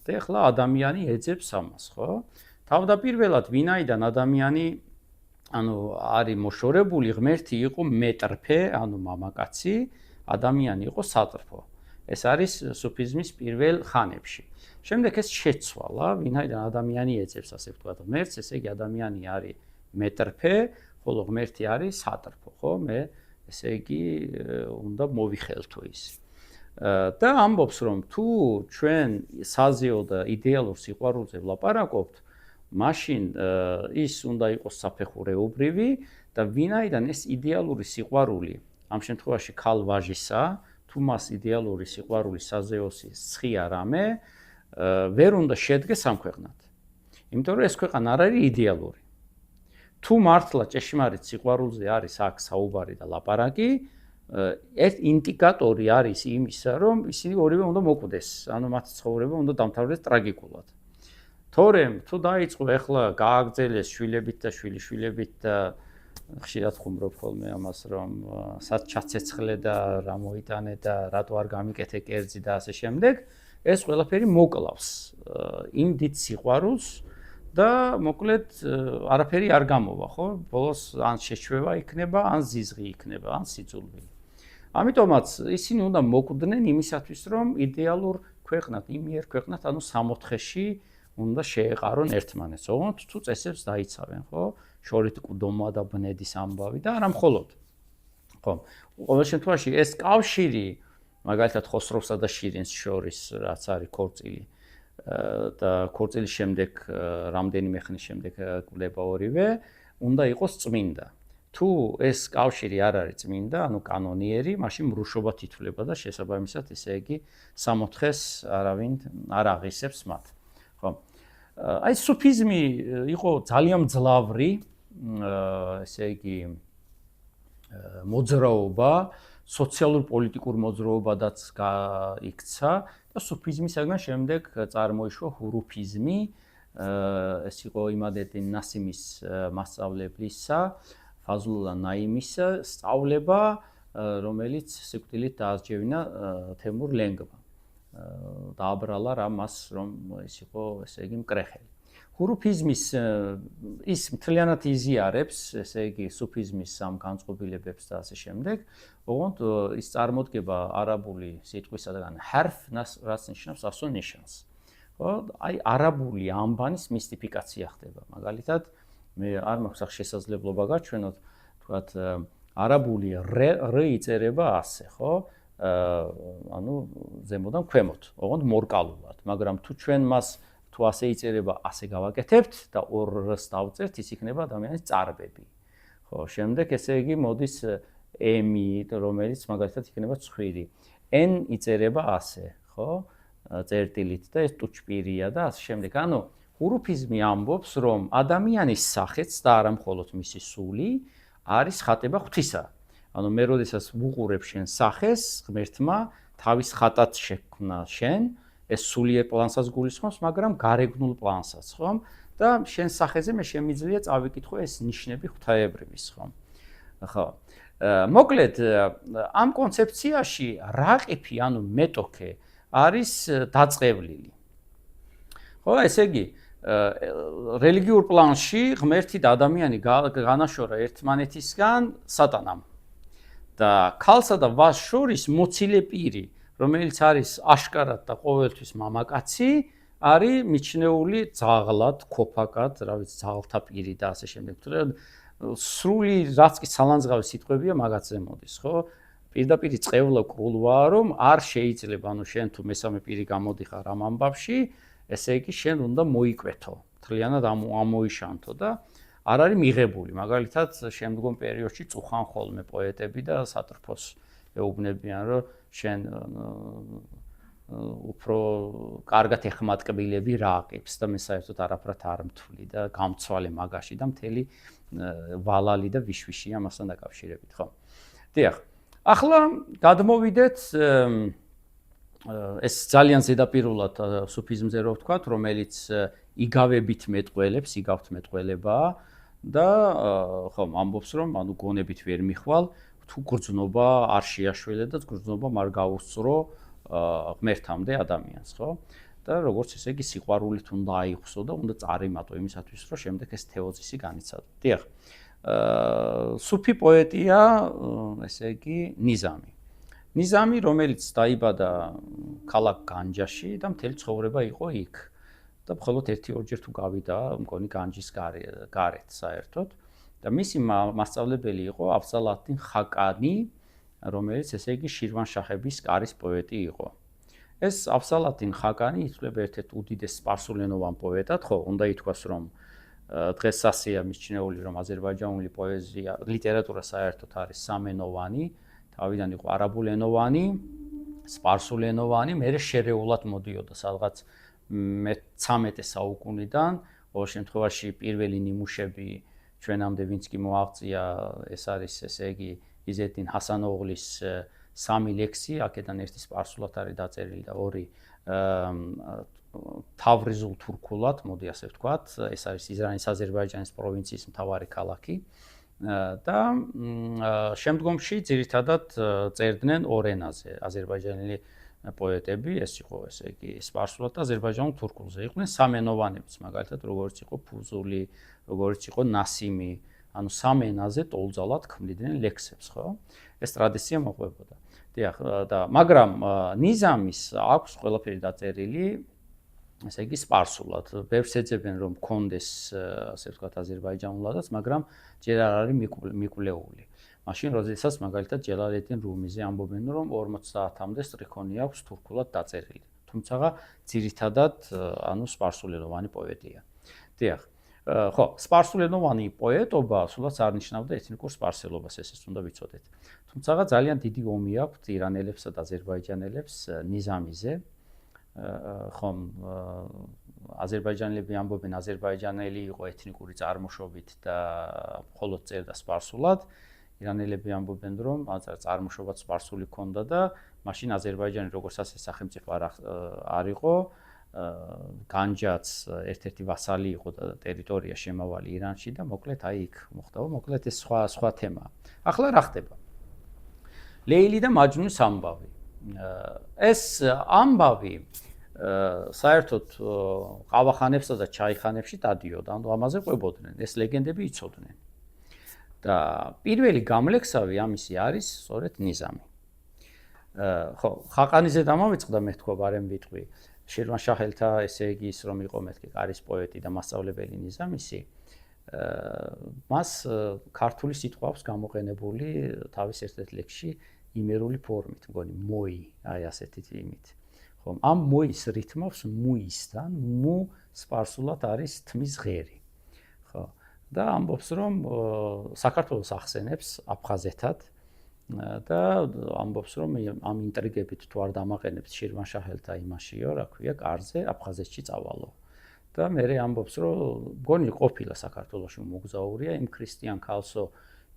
S1: და ეხლა ადამიანი ეძებს ამას, ხო? თავდაპირველად ვინაიდან ადამიანი ანუ არის მოშორებული, ღმერთი იყო მეტრფე, ანუ მამაკაცი, ადამიანი იყო სატრფო. ეს არის სუფიზმის პირველ ხანებში. შემდეგ ეს შეცვალა, ვინაიდან ადამიანი ეძებს, ასე ვთქვათ, ღმერთს, ესე იგი ადამიანი არის მეტრფე, ხოლო ღმერთი არის სატრფო, ხო? მე ესე იგი უნდა მოვიხელთო ის. და ამბობს, რომ თუ ჩვენ საზეო და იდეალურ სიყვარულზე ვლაპარაკობთ, მაშინ ის უნდა იყოს საფეხურეობრივი და ვინაიდან ეს იდეალური სიყვარული ამ შემთხვევაში ქალ-ვაჟისა, თუ მას იდეალური სიყვარული საზეოსი სხია რამე, ვერ უნდა შედგეს ამ ქვეყნად. იმიტომ რომ ეს ქვეყანა არ არის იდეალური. თუ მართლა ჭეშმარიტ სიყვარულზე არის აქ საუბარი და ლაპარაკი, ეს ინდიკატორი არის იმისა, რომ ისინი ორივე უნდა მოკვდეს, ანუ მათი ცხოვრება უნდა დამთავრდეს ტრაგიკულად. თორემ თუ დაიწყო ახლა გააგრძელეს შვილებით და შვილიშვილებით და ხშირად ხუმრობ ხოლმე ამას, რომ სად ჩაცეცხლე და რა მოიტანე და რატო არ გამიკეთე კერძი და ასე შემდეგ, ეს ყველაფერი მოკლავს იმ დიდ სიყვარულს და მოკლედ არაფერი არ გამოვა, ხო? ბოლოს ან შეჩვევა იქნება, ან ზიზღი იქნება, ან სიძულვი. ამიტომაც ისინი უნდა მოკვდნენ იმისათვის, რომ იდეალურ ქვეყნად, იმიერ ქვეყნად, ანუ სამოთხეში უნდა შეეყარონ ერთმანეთს. ოღონდ თუ წესებს დაიცავენ, ხო? შორით ყდომა და ბნედის ამბავი და არა მხოლოდ. ხო, ყოველ შემთხვევაში ეს კავშირი, მაგალითად ხოსროვსა და შირინს შორის, რაც არის ქორწილი და ქორწილის შემდეგ რამდენიმე ხნის შემდეგ კვლება ორივე, უნდა იყოს წმინდა. თუ ეს კავშირი არ არის წმინდა, ანუ კანონიერი, მაშინ მრუშობა თითვლება და შესაბამისად, ესე იგი, სამოთხეს არავინ არ აღისებს მათ. ხო. აი სუფიზმი იყო ძალიან მძლავრი, ესე იგი, მოძრაობა, სოციალურ-პოლიტიკურ მოძრაობადაც იქცა და სუფიზმისაგან შემდეგ წარმოიშვა ჰურუფიზმი, ეს იყო იმადედინ ნასიმის მასწავლებლისა, ფაზლულა ნაიმისა სწავლება, რომელიც სიკვდილით დაასჯევინა თემურ ლენგმა. დააბრალა რა მას, რომ ეს იყო, ესე იგი, მკრეხელი. ჰურუფიზმის ის მთლიანად იზიარებს, ესე იგი, სუფიზმის ამ განწყობილებებს და ასე შემდეგ, ოღონდ ის წარმოდგება არაბული სიტყვისაგან ჰარფ, რაც ნიშნავს ასო ნიშანს. ხო, აი არაბული ამბანის მისტიფიკაცია ხდება. მაგალითად, მე არ მაქვს ახ შესაძლებლობა გაჩვენოთ, თქვათ, არაბული რ იწერება ასე, ხო? ანუ ზემოდან ქვემოთ, ოღონდ მორკალულად, მაგრამ თუ ჩვენ მას თუ ასე იწერება, ასე გავაკეთებთ და ორ რს დავწერთ, ის იქნება ადამიანის წარბები. ხო, შემდეგ ესე იგი მოდის ემი, რომელიც მაგალითად იქნება ცხვირი. n იწერება ასე, ხო? წერტილით და ეს ტუჩპირია და ასე შემდეგ. ანუ ჰურუფიზმი ამბობს, რომ ადამიანის სახეც და არა მხოლოდ მისი სული არის ხატება ღვთისა. ანუ მე როდესაც ვუყურებ შენ სახეს, ღმერთმა თავის ხატად შექმნა შენ, ეს სულიერ პლანსაც გულისხმობს, მაგრამ გარეგნულ პლანსაც, ხომ? და შენ სახეზე მე შემიძლია წავიკითხო ეს ნიშნები ღვთაებრივის, ხომ? ხო. მოკლედ, ამ კონცეფციაში რაყიფი, ანუ მეტოქე არის დაწყევლილი. ხო, ესე იგი, რელიგიურ პლანში ღმერთი და ადამიანი განაშორა ერთმანეთისგან სატანამ. და ქალსა და ვაჟს შორის მოცილე პირი, რომელიც არის აშკარად და ყოველთვის მამაკაცი, არის მიჩნეული ძაღლად, ქოფაკად, რა ვიცი, ძაღლთა პირი და ასე შემდეგ. თუმცა სრული რაც კი სალანძღავი სიტყვებია მაგაცზე მოდის, ხო? პირდაპირ წყევლა კრულვაა, რომ არ შეიძლება, ანუ შენ თუ მესამე პირი გამოდიხარ ამ ამბავში, ესე იგი შენ უნდა მოიკვეთო, მთლიანად ამოიშანთო და არ არის მიღებული. მაგალითად, შემდგომ პერიოდში წუხან ხოლმე პოეტები და სატრფოს ეუბნებიან, რომ შენ უფრო კარგად ეხმატკბილები რაყიფს და მე საერთოდ არაფრად არ მთვლი და გამცვალე მაგაში და მთელი ვალალი და ვიშვიში ამასთან დაკავშირებით, ხო? დიახ. ახლა გადმოვიდეთ ეს ძალიან ზედაპირულად სუფიზმზე რო ვთქვათ, რომელიც იგავებით მეტყველებს, იგავთ მეტყველებაა და ხომ ამბობს, რომ ანუ გონებით ვერ მიხვალ, თუ გრძნობა არ შეაშველე და გრძნობა არ გაუსწრო ღმერთამდე ადამიანს, ხო? და როგორც ესე იგი სიყვარულით უნდა აიხსო და უნდა წარიმატო იმისათვის, რომ შემდეგ ეს თეოზისი განიცადო. დიახ. სუფი პოეტია, ესე იგი, ნიზამი. ნიზამი, რომელიც დაიბადა ქალაქ განჯაში და მთელი ცხოვრება იყო იქ. და მხოლოდ 1-2 თუ გავიდა, მგონი განჯის გარეთ საერთოდ. და მისი მასწავლებელი იყო აფზალ-ად-დინ ხაკანი, რომელიც ესე იგი შირვანშაჰების კარის პოეტი იყო. ეს აფზალ-ად-დინ ხაკანი ითვლება ერთ-ერთ უდიდეს სპარსულენოვან პოეტად, ხო, უნდა ითქვას, რომ დღეს სასია მიჩნეული, რომ აზერბაიჯანული პოეზია, ლიტერატურა საერთოდ არის სამენოვანი, თავიდან იყო არაბულენოვანი, სპარსულენოვანი, მერე შერეულად მოდიოდა სადღაც მე-13 საუკუნიდან, ყოველ შემთხვევაში პირველი ნიმუშები ჩვენამდე ვინც კი მოაღწია, ეს არის ესე იგი იზედინ ჰასანოღლის 3 ლექსი, აქედან ერთი სპარსულად არის დაწერილი და ორი თავრიზულ თურქულად, მოდი ასე ვთქვათ, ეს არის იზრაელის აზერბაიჯანის პროვინციის მთავარი ქალაქი და შემდგომში ძირითადად წერდნენ ორ ენაზე აზერბაიჯანელი პოეტები, ეს იყო ესე იგი სპარსულად და აზერბაიჯანულ თურქულზე. იყვნენ სამენოვანებიც, მაგალითად, როგორც იყო ფუზული, როგორც იყო ნასიმი, ანუ სამ ენაზე ტოლძალად ქმნიდნენ ლექსებს, ხო? ეს ტრადიცია მოყვებოდა. დიახ, და მაგრამ ნიზამის აქვს ყველაფერი დაწერილი, ესე იგი სპარსულად. ბევრს ეძებენ რომ კონდეს, ასე ვთქვათ, აზერბაიჯანულადაც, მაგრამ ჯერ არ არის მიკვლეული. მაშინ როდესაც მაგალითად ჯელალედინ რუმიზე ამბობენ რომ 50-მდე სტრიქონი აქვს თურქულად დაწერილი. თუმცა ძირითადად ანუ სპარსულენოვანი პოეტია. დიახ. ხო, სპარსულენოვანი პოეტობა სულაც არ ნიშნავდა ეთნიკურ სპარსელობას, ესეც უნდა ვიცოდეთ. თუმცა ძალიან დიდი ომი აქვს ირანელებსა და აზერბაიჯანელებს ნიზამიზე. ხომ აზერბაიჯანელები ამბობენ აზერბაიჯანელი იყო ეთნიკური წარმოშობით და მხოლოდ წერდა სპარსულად. ირანელები ამბობენ რომ წარმოშობაც სპარსული ჰქონდა და მაშინ აზერბაიჯანი როგორც ასე სახელმწიფო არ იყო, განჯაც ერთ-ერთი ვასალი იყო და ტერიტორია შემავალი ირანში და მოკლედ აი იქ მოხდა, მოკლედ ეს სხვა თემაა. ახლა რა ხდება? ლეილი და მაჯნუნის ამბავი. ეს ამბავი საერთოდ ყავახანებსა და ჩაიხანებში დადიოდა, ანუ ამაზე ყვებოდნენ, ეს ლეგენდები იცოდნენ. და პირველი გამლექსავი ამისი არის სწორედ ნიზამი. ხო, ხაყანიზე დამავიწყდა მე თქვა ბარემ ვიტყვი, შირვანშაჰელთა ესე იგი ის რომ იყო მეთქი კარის პოეტი და მასწავლებელი ნიზამისი, მას ქართული სიტყვა აქვს გამოყენებული თავის ერთ-ერთ ლექსში იმერული ფორმით, მგონი მოი, აი ასეთი იმით. ხო, ამ მოის რითმავს მუისთან, მუ სპარსულად არის თმის ღერი. ხო. და ამბობს რომ საქართველოს ახსენებს აფხაზეთად და ამბობს რომ ამ ინტრიგებით თუ არ დამაყენებს შირვანშაჰელთა იმაშიო, რა ქვია, კარზე აფხაზეთში წავალო. და მერე ამბობს რომ მგონი ყოფილა საქართველოში მოგზაურია იმ ქრისტიან ქალსო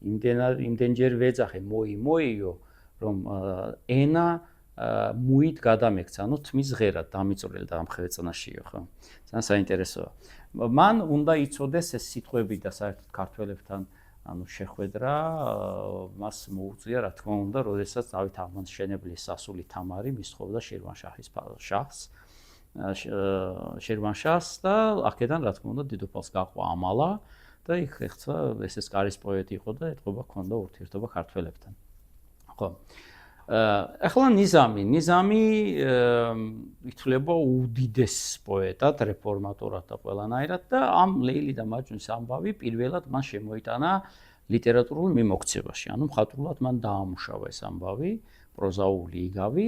S1: იმდენჯერ ვეძახე მოიო რომ ენა მუით გადამექცა, ანუ თმის ღერად დამიწვრილ და ამხეწნაშიო, ხო? ძალიან საინტერესოა. მან უნდა იცოდეს ეს სიტყვები და საერთოდ ქართველებთან ანუ შეხვედრა მას მოუწია, რა თქმა უნდა, როდესაც დავით აღმაშენებლის სასული თამარი მისთხოვდა შირვანშაჰის შაჰს, შირვანშაჰს და აქედან რა თქმა უნდა დედოფალს გაყვა ამალა და იქ ეხცა ეს კარის პოეტი იყო და ეთყობა ქონდა ურთიერთობა ქართველებთან. ხო. ახლა ნიზამი ითვლება უდიდეს პოეტად, რეფორმატორად და ყველანაირად და ამ ლეილი და მაჯნუნის ამბავი პირველად მან შემოიტანა ლიტერატურულ მიმოქცევაში, ანუ მხატვრულად მან დაამუშავა ეს ამბავი, პროზაული იგავი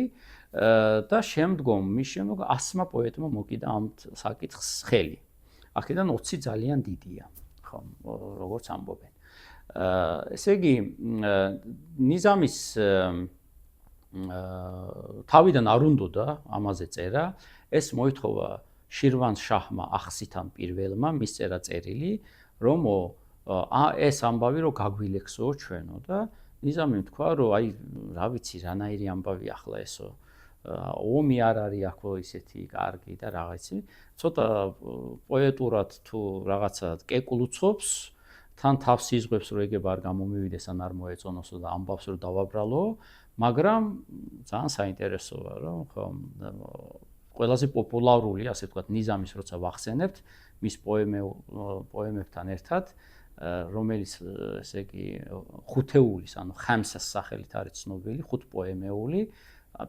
S1: და შემდგომ 100-მა პოეტმა მოკიდა ამ საკითხს ხელი. აქედან 20 ძალიან დიდია, ხო, როგორც ამბობენ. ესე იგი, ნიზამის თავიდან არ უნდოდა ამაზე წერა, ეს მოითხოვა შირვანშაჰმა ახსითან პირველმა მისწერა წერილი, რომ ეს ამბავი რო გაგვილექსო ჩვენო და ნიზამი თქვა, რომ აი რა ვიცი, რანაირი ამბავი ახლა ესო ომი არ არის აქო ისეთი კარგი და რაღაცი, ცოტა პოეტურად თუ რაღაცა კეკულუცობს, თან თავს იზღვებს რომ ეგება არ გამომივიდეს ან არ მოეწონოსო და ამბავს რომ დავაბრალო, მაგრამ ძალიან საინტერესოა, რომ ხო ყველაზე პოპულარული, ასე ვთქვათ, ნიზამის როცა ვახსენებთ, მის პოემებთან ერთად, რომელიც ესე იგი ხუთეულის, ანუ ხამსას სახელით არის ცნობილი, ხუთპოემეული,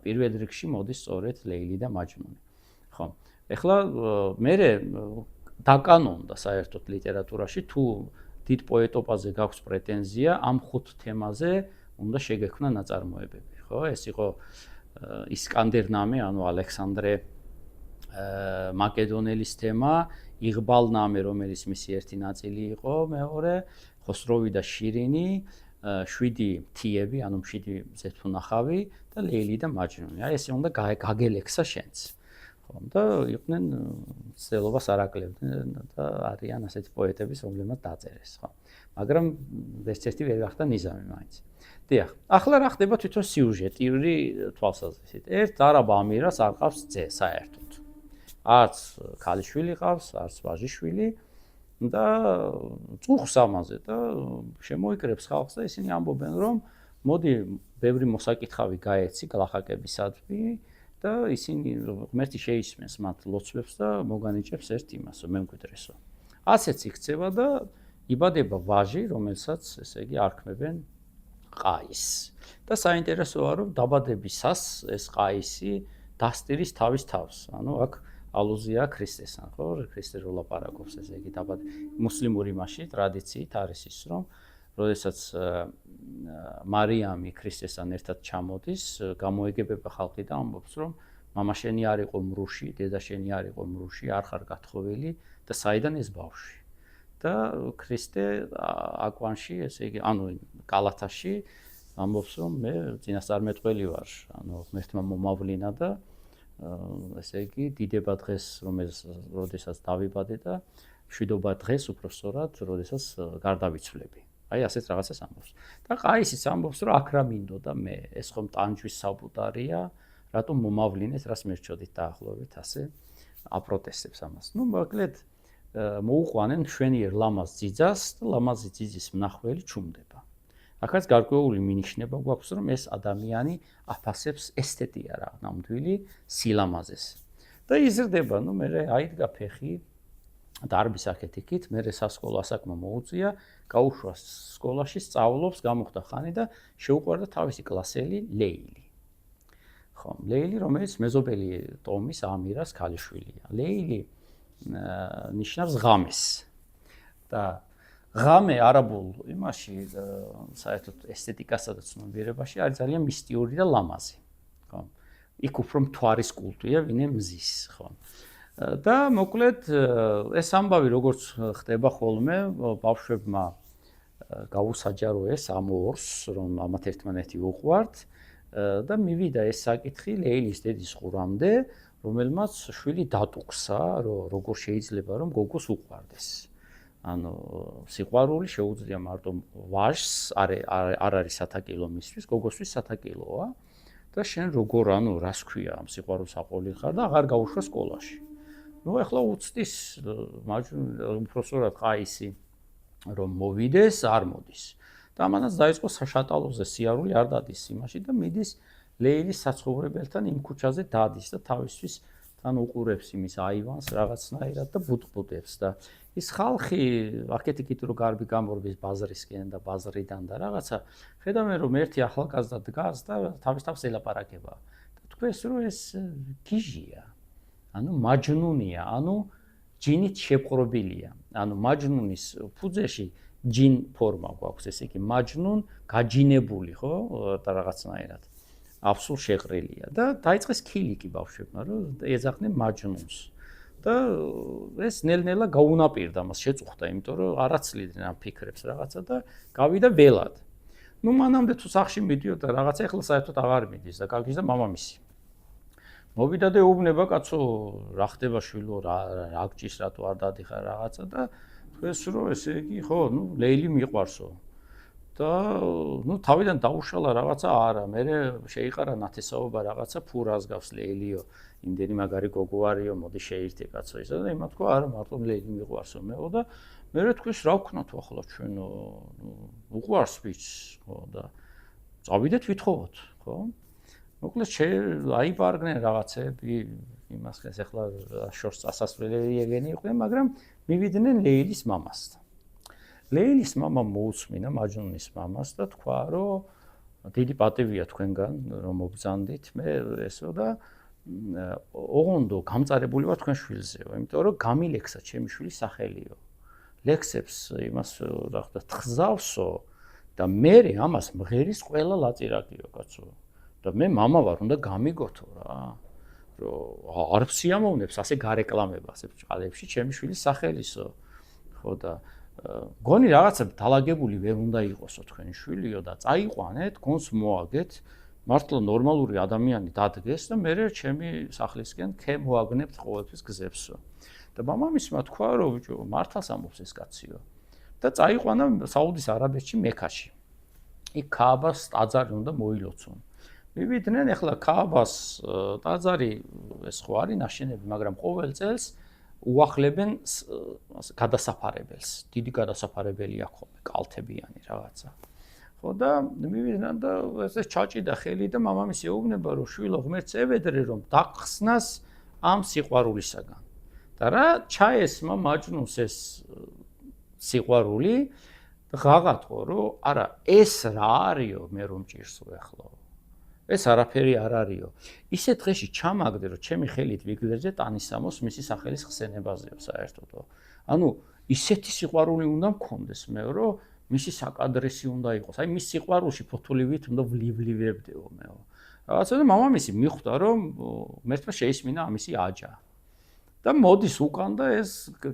S1: პირველ რიგში მოდის სწორედ ლეილი და მაჯნუნი. ხო. ეხლა მე დაკანონდა საერთოდ ლიტერატურაში თუ დიდ პოეტობაზე გაქვს პრეტენზია, ამ ხუთ თემაზე უნდა შეგექმნა ნაწარმოებები, ხო? ეს იყო ისკანდერ ნამე, ანუ ალექსანდრე მაკედონელის თემა, იღბალნამე, რომელიც მისი ერთი ნაწილი იყო, მეორე ხოსროვი და შირინი, 7 მთიები, ანუ 7 ზეთუნახავი და ლეილი და მაჯნუნი. აი ესე უნდა გაგელექსა შენც. ხო, და იყვნენ ცდილობას არ აკლებდნენ და არიან ასეთი პოეტები, რომლებმაც დაწერეს, ხო. მაგრამ ეს ერთი ვერ გახდა ნიზამი მაინც. დიახ, ახლა რა ხდება თვითონ სიუჟეტური თვალსაზრისით. ერთ არაბ ამირას არ ყავს ძე საერთოდ. არც ქალიშვილი ყავს, არც ვაჟიშვილი და წუხს ამაზე და შემოიკრებს ხალხს და ისინი ამბობენ, რომ მოდი ბევრი მოსაკითხავი გაეცი გლახაკებისადმი და ისინი ღმერთი შეისმენს მათ ლოცვებს და მოგანიჭებს ერთ იმას, რომ მემკვიდრესო. ასეც იქცევა და იბადება ვაჟი, რომელსაც ესე იგი არქმევენ ყაისს. და საინტერესოა, რომ დაბადებისას ეს ყაისი დასტირის თავის თავს. ანუ აქ ალუზია ქრისტესთან, ხო? ქრისტე რო ლაპარაკობს, ესე იგი მუსლიმური მასში ტრადიციით არის ის, რომ როდესაც მარიამი ქრისტესთან ერთად ჩამოდის, გამოეგებება ხალხი და ამბობს, რომ მამა შენი არ იყო მრუში, დედა შენი არ იყო მრუში, არ ხარ გათხოვილი და საიდან ეს ბავშვი? და ქრისტე აკვანში, ესე იგი, ანუ კალათაში ამბობს, რომ მე წინასწარმეტყველი ვარ, ანუ ღმერთმა მომავლინა და ესე იგი, დიდება დღეს, როდესაც დავიბადე და მშვიდობა დღეს უпростоრად, როდესაც გარდავიცვლები. აი, ასეთ რაღაცას ამბობს. და ყაისიც ამბობს, რომ აქ რა მინდოდა მე, ეს ხომ ტანჯვის საბუდარია, რატომ მომავლინეს, რას მერჩოდით დაახლოებით, ასე აპროტესტებს ამას. ნუ, მოკლედ, მოუყვანენ შვენიერ ლამაზ ძიძას და ლამაზი ძიძის მნახველი ჩუმდება. აქაც გარკვეული მინიშნება გვაქვს, რომ ეს ადამიანი აფასებს ესთეტია რა, ნამდვილი სილამაზეს. და იზრდება, ნუ მე აიდგა ფეხი დარბის აქეთ-იქით, მე სასკოლო ასაკმა მოუწია, გაუშვა სკოლაში, სწავლობს, გამოხდა ხანი და შეუყვარდა თავისი კლასელი ლეილი. ხო, ლეილი, რომელიც მეზობელი ტომის ამირას ქალიშვილია. ლეილი ნიშნავს ღამეს. და ღამე არაბულ იმაში საერთოდ ესთეტიკასა და ცნობიერებაში არის ძალიან მისტიური და ლამაზი. ხო. იქ უფრო მთვარის კულტია, ვინმე მზის, ხო. და მოკლედ ეს ამბავი როგორც ხდება ხოლმე, ბავშვებმა გაუსაჯაროეს ამ ორს, რომ ამათ ერთმანეთი უყვართ და მივიდა ეს საკითხი ლეილის დედის ყურამდე, რომელმაც შვილი დატუქსა, რომ როგორ შეიძლება რომ გოგოს უყვარდეს. ანუ სიყვარული შეუძლია მარტო ვაჟს, არ არის სათაკილო მისთვის, გოგოსთვის სათაკილოა და შენ როგორ ანუ რას ქვია ამ სიყვარულს აყოლი ხარ და აღარ გაუშვა სკოლაში. ნუ ახლა უცდის უпростоრად ყაისი რომ მოვიდეს, არ მოდის. და ამანაც დაიწყო საშატალოზე სიარული არ დადის იმაში და მიდის ლეილის საცხოვრებელთან იმ ქუჩაზე დადის და თავისთვის თან უყურებს იმის აივანს რაღაცნაირად და ბუტყბუტებს და ის ხალხი აქეთ-იქით რო გარბი გამორბის ბაზრისკენ და ბაზრიდან და რაღაცა ხედავენ რომ ერთი ახალგაზრდა დგას და თავის თავს ელაპარაკება და თქვენს რომ ეს გიჟია ანუ მაჯნუნია ანუ ჯინით შეპყრობილია ანუ მაჯნუნის ფუძეში ჯინ ფორმა გვაქვს ესე იგი მაჯნუნ გაჯინებული ხო და რაღაცნაირად აფსულ შეყრილია და დაიწყეს ქილიკი ბავშვებმა რომ ეძახდნენ მაჯნუნს და ეს ნელ-ნელა გაუნაპირდა მას შეწუხდა იმიტომ რომ არაცლიდნენ ამ ფიქრებს რაღაცა და გავიდა ველად ნუ მანამდე თუ სახში მიდიოდა რაღაცა ეხლა საერთოდ აღარ მიდის და გაგიზდა მამამისი მოვიდა და ეუბნება კაცო რა ხდება შვილო რა გჭირს რატო არ დადიხარ რაღაცა და თქვენს რომ ესე იგი ხო ნუ ლეილი მიყვარსო და ნუ თავიდან დაუშალა რაღაცა არა მე შეიყარა ნათესაობა რაღაცა ფურას გავს ლეილიო იმდენი მაგარი გოგო არისო მოდი შეირთე კაცო ისა და იმათ თქვა არა მარტო ლეილი მიყვარსო მეო და მე თქვენს რა ვქნათ ახლა ჩვენო უყვარს ვიცს ხო და წავიდეთ ვითხოვოთ ხო მოკლედ აიპარგნენ რაღაცები იმას ეს ახლა შორს ასასვლელი ეგენი იყვნენ მაგრამ მივიდნენ ლეილის მამასთან ლეილის მამა მოусმინა მაჯნუნის მამას და თქვა რომ დიდი პატივია თქვენგან რომ მოგზანდით მე ესო და ოღონდო გამწარებული ვარ თქვენ შვილზეო იმიტომ რომ გამილექსა ჩემი შვილის სახელიო ლექსებს იმას რა ხდა თხზავსო და მე ამას მღერის ყველა ლაწირაკიო კაცო და მე მამა ვარ უნდა გამიგოთო რა რომ არ ვსიამოვნებს ასე გარეკლამებას ეს ბჭყალებში ჩემი შვილის სახელისო. ხო და გონი რაღაცა დალაგებული ვერ უნდა იყოსო თქვენი შვილიო და წაიყვანეთ, გონს მოაგეთ, მართლა ნორმალური ადამიანი დადგეს და მე ჩემი სახლისკენ მოაგნებთ ყოველთვის გზებსო. და მამამისმა თქვა რომ ბიჭო მართლაც ამბობს ეს კაციო. და წაიყვანა საუდის არაბეთში მექაში. იქ ქააბას ტაძარი უნდა მოილოცონ. მივიდნენ ახლა ქააბას ტაძარი ეს ხო არის ნაშენები, მაგრამ ყოველ წელს უახლებენ გადასაფარებელს. დიდი გადასაფარებელი აქვს ხოლმე, კალთებიანი რაღაცა. ხო და მივიდნენ და ესე ჩაჭიდა ხელი და მამამისი ეუბნება რომ შვილო ღმერთს ევედრე რომ დახსნას ამ სიყვარულისაგან. და რა ჩაესმა მაჯნუნს ეს სიყვარული ღაღათო რომ არა ეს რა არისო მე რომ ჭირსო ახლა ეს არაფერი არ არისო ისე დღეში ჩამაგდე რომ ჩემი ხელით ვიგლერზე ტანისამოს მისი სახელის ხსენებაზეო საერთოდო ანუ ისეთი სიყვარული უნდა მქონდეს მე რომ მისი საკადრესი უნდა იყოს აი მის სიყვარულში ფოთოლივით უნდა ვლივლებდეო მეო რაღაცა და მამამისი მიხვდა რომ მერთმა შეისმინა ამისი აჯა და მოდის უკან და ეს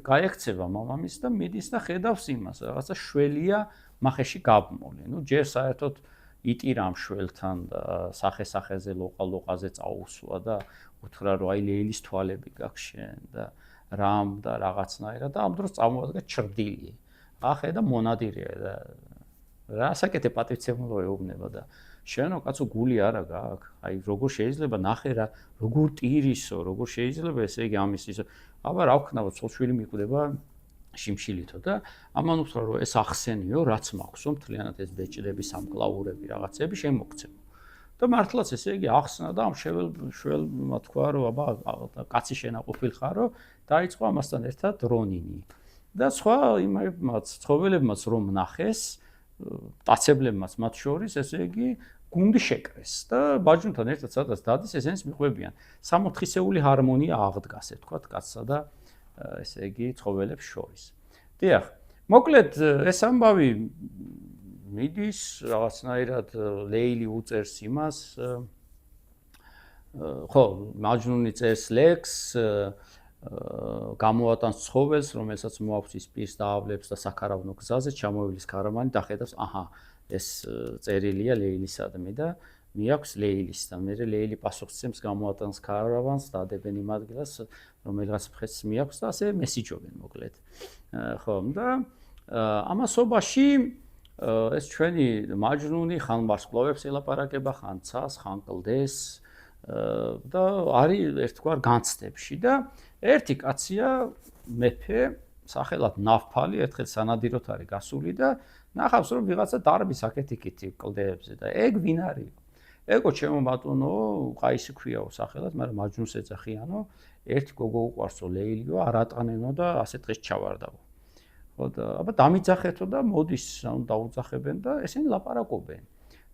S1: გაექცევა მამამის და მიდის და ხედავს იმას რაღაცა შველია მახეში გაბმული. ნუ ჯერ საერთოდ იტირა ამ შველთან და სახე-სახეზე ლოყა-ლოყაზე წაუსვა და უთხრა რომ აი ლეილის თვალები გაქვს შენ და რამ და რაღაცნაირად და ამ დროს წამოვადგა ჩრდილი. ახედა მონადირეა და რა საკეთე პატივცემულო ეუბნება და შენო კაცო გული არა გაქვს. აი როგორ შეიძლება ნახე რა როგორ ტირისო, როგორ შეიძლება ესე იგი ამის ისო. აბა რა ვქნაო, ცოლ-შვილი მიკვდება შიმშილითო და ამან უთხრა რომ ეს ახსენიო, რაც მაქვსო, მთლიანად ეს ბეჭდები, სამკლაურები, რაღაცები შემოგცემ. და მართლაც ესე იგი ახსნა და ამ შველმა თქვა რომ აბა კაცი შენაყოფილ ხარო, დაიწყო ამასთან ერთად რონინი. და სხვა იმებმაც, ცხოველებმაც რომ ნახეს ტაცებლებმაც მათ შორის ესე იგი გუნდი შეკრეს და ბაჯუნთან ერთად სადაც დადის ესენს მიყვებიან. სამოთხისეული ჰარმონია აღდგას, თქვათ, კაცსა და ესე იგი ცხოველებს შორის. დიახ, მოკლედ ეს ამბავი მიდის რაღაცნაირად ლეილი უწერს იმას ხო, მაჯნუნი წერს ლექს გამოატანს ცხოველს, რომელსაც მოაქვს ის პირს დაავლებს და საქარავნო გზაზე ჩამოივლის ქარავანი და ხედავს, აჰა, ეს წერილია ლეილისადმი და მიაქვს ლეილის და მე ლეილი პასუხისმცემს გამოატანს ქარავანს და ადებენ იმ ადგილას, რომელიღაც მხეცს მიაქვს და ასე მესიჯობენ მოკლედ. ხო, და ამასობაში ეს ჩვენი მაჯნუნი ხან ვარსკვლავებს ელაპარაკება, ხან ცას, ხან კლდეს და არის ერთგვარ განცდებში და ერთი კაცია მეფე სახელად ნავფალი ერთხელ სანადიროთ არის გასული და ნახავს რომ ვიღაცა დარბის აკეთიკითი კლდეებზე და ეგ ვინ არისო? ეგო ჩემო ბატონო, ყაისი ქვიაო სახელად, მაგრამ მაჯნუნს ეძახიანო, ერთი გოგო უყვარსო ლეილიო, არატანენო და ასე დღეს ჩავარდაო. ხო და აბა დამიძახეთო და მოდის, ანუ დაუძახებენ და ესენი ლაპარაკობენ.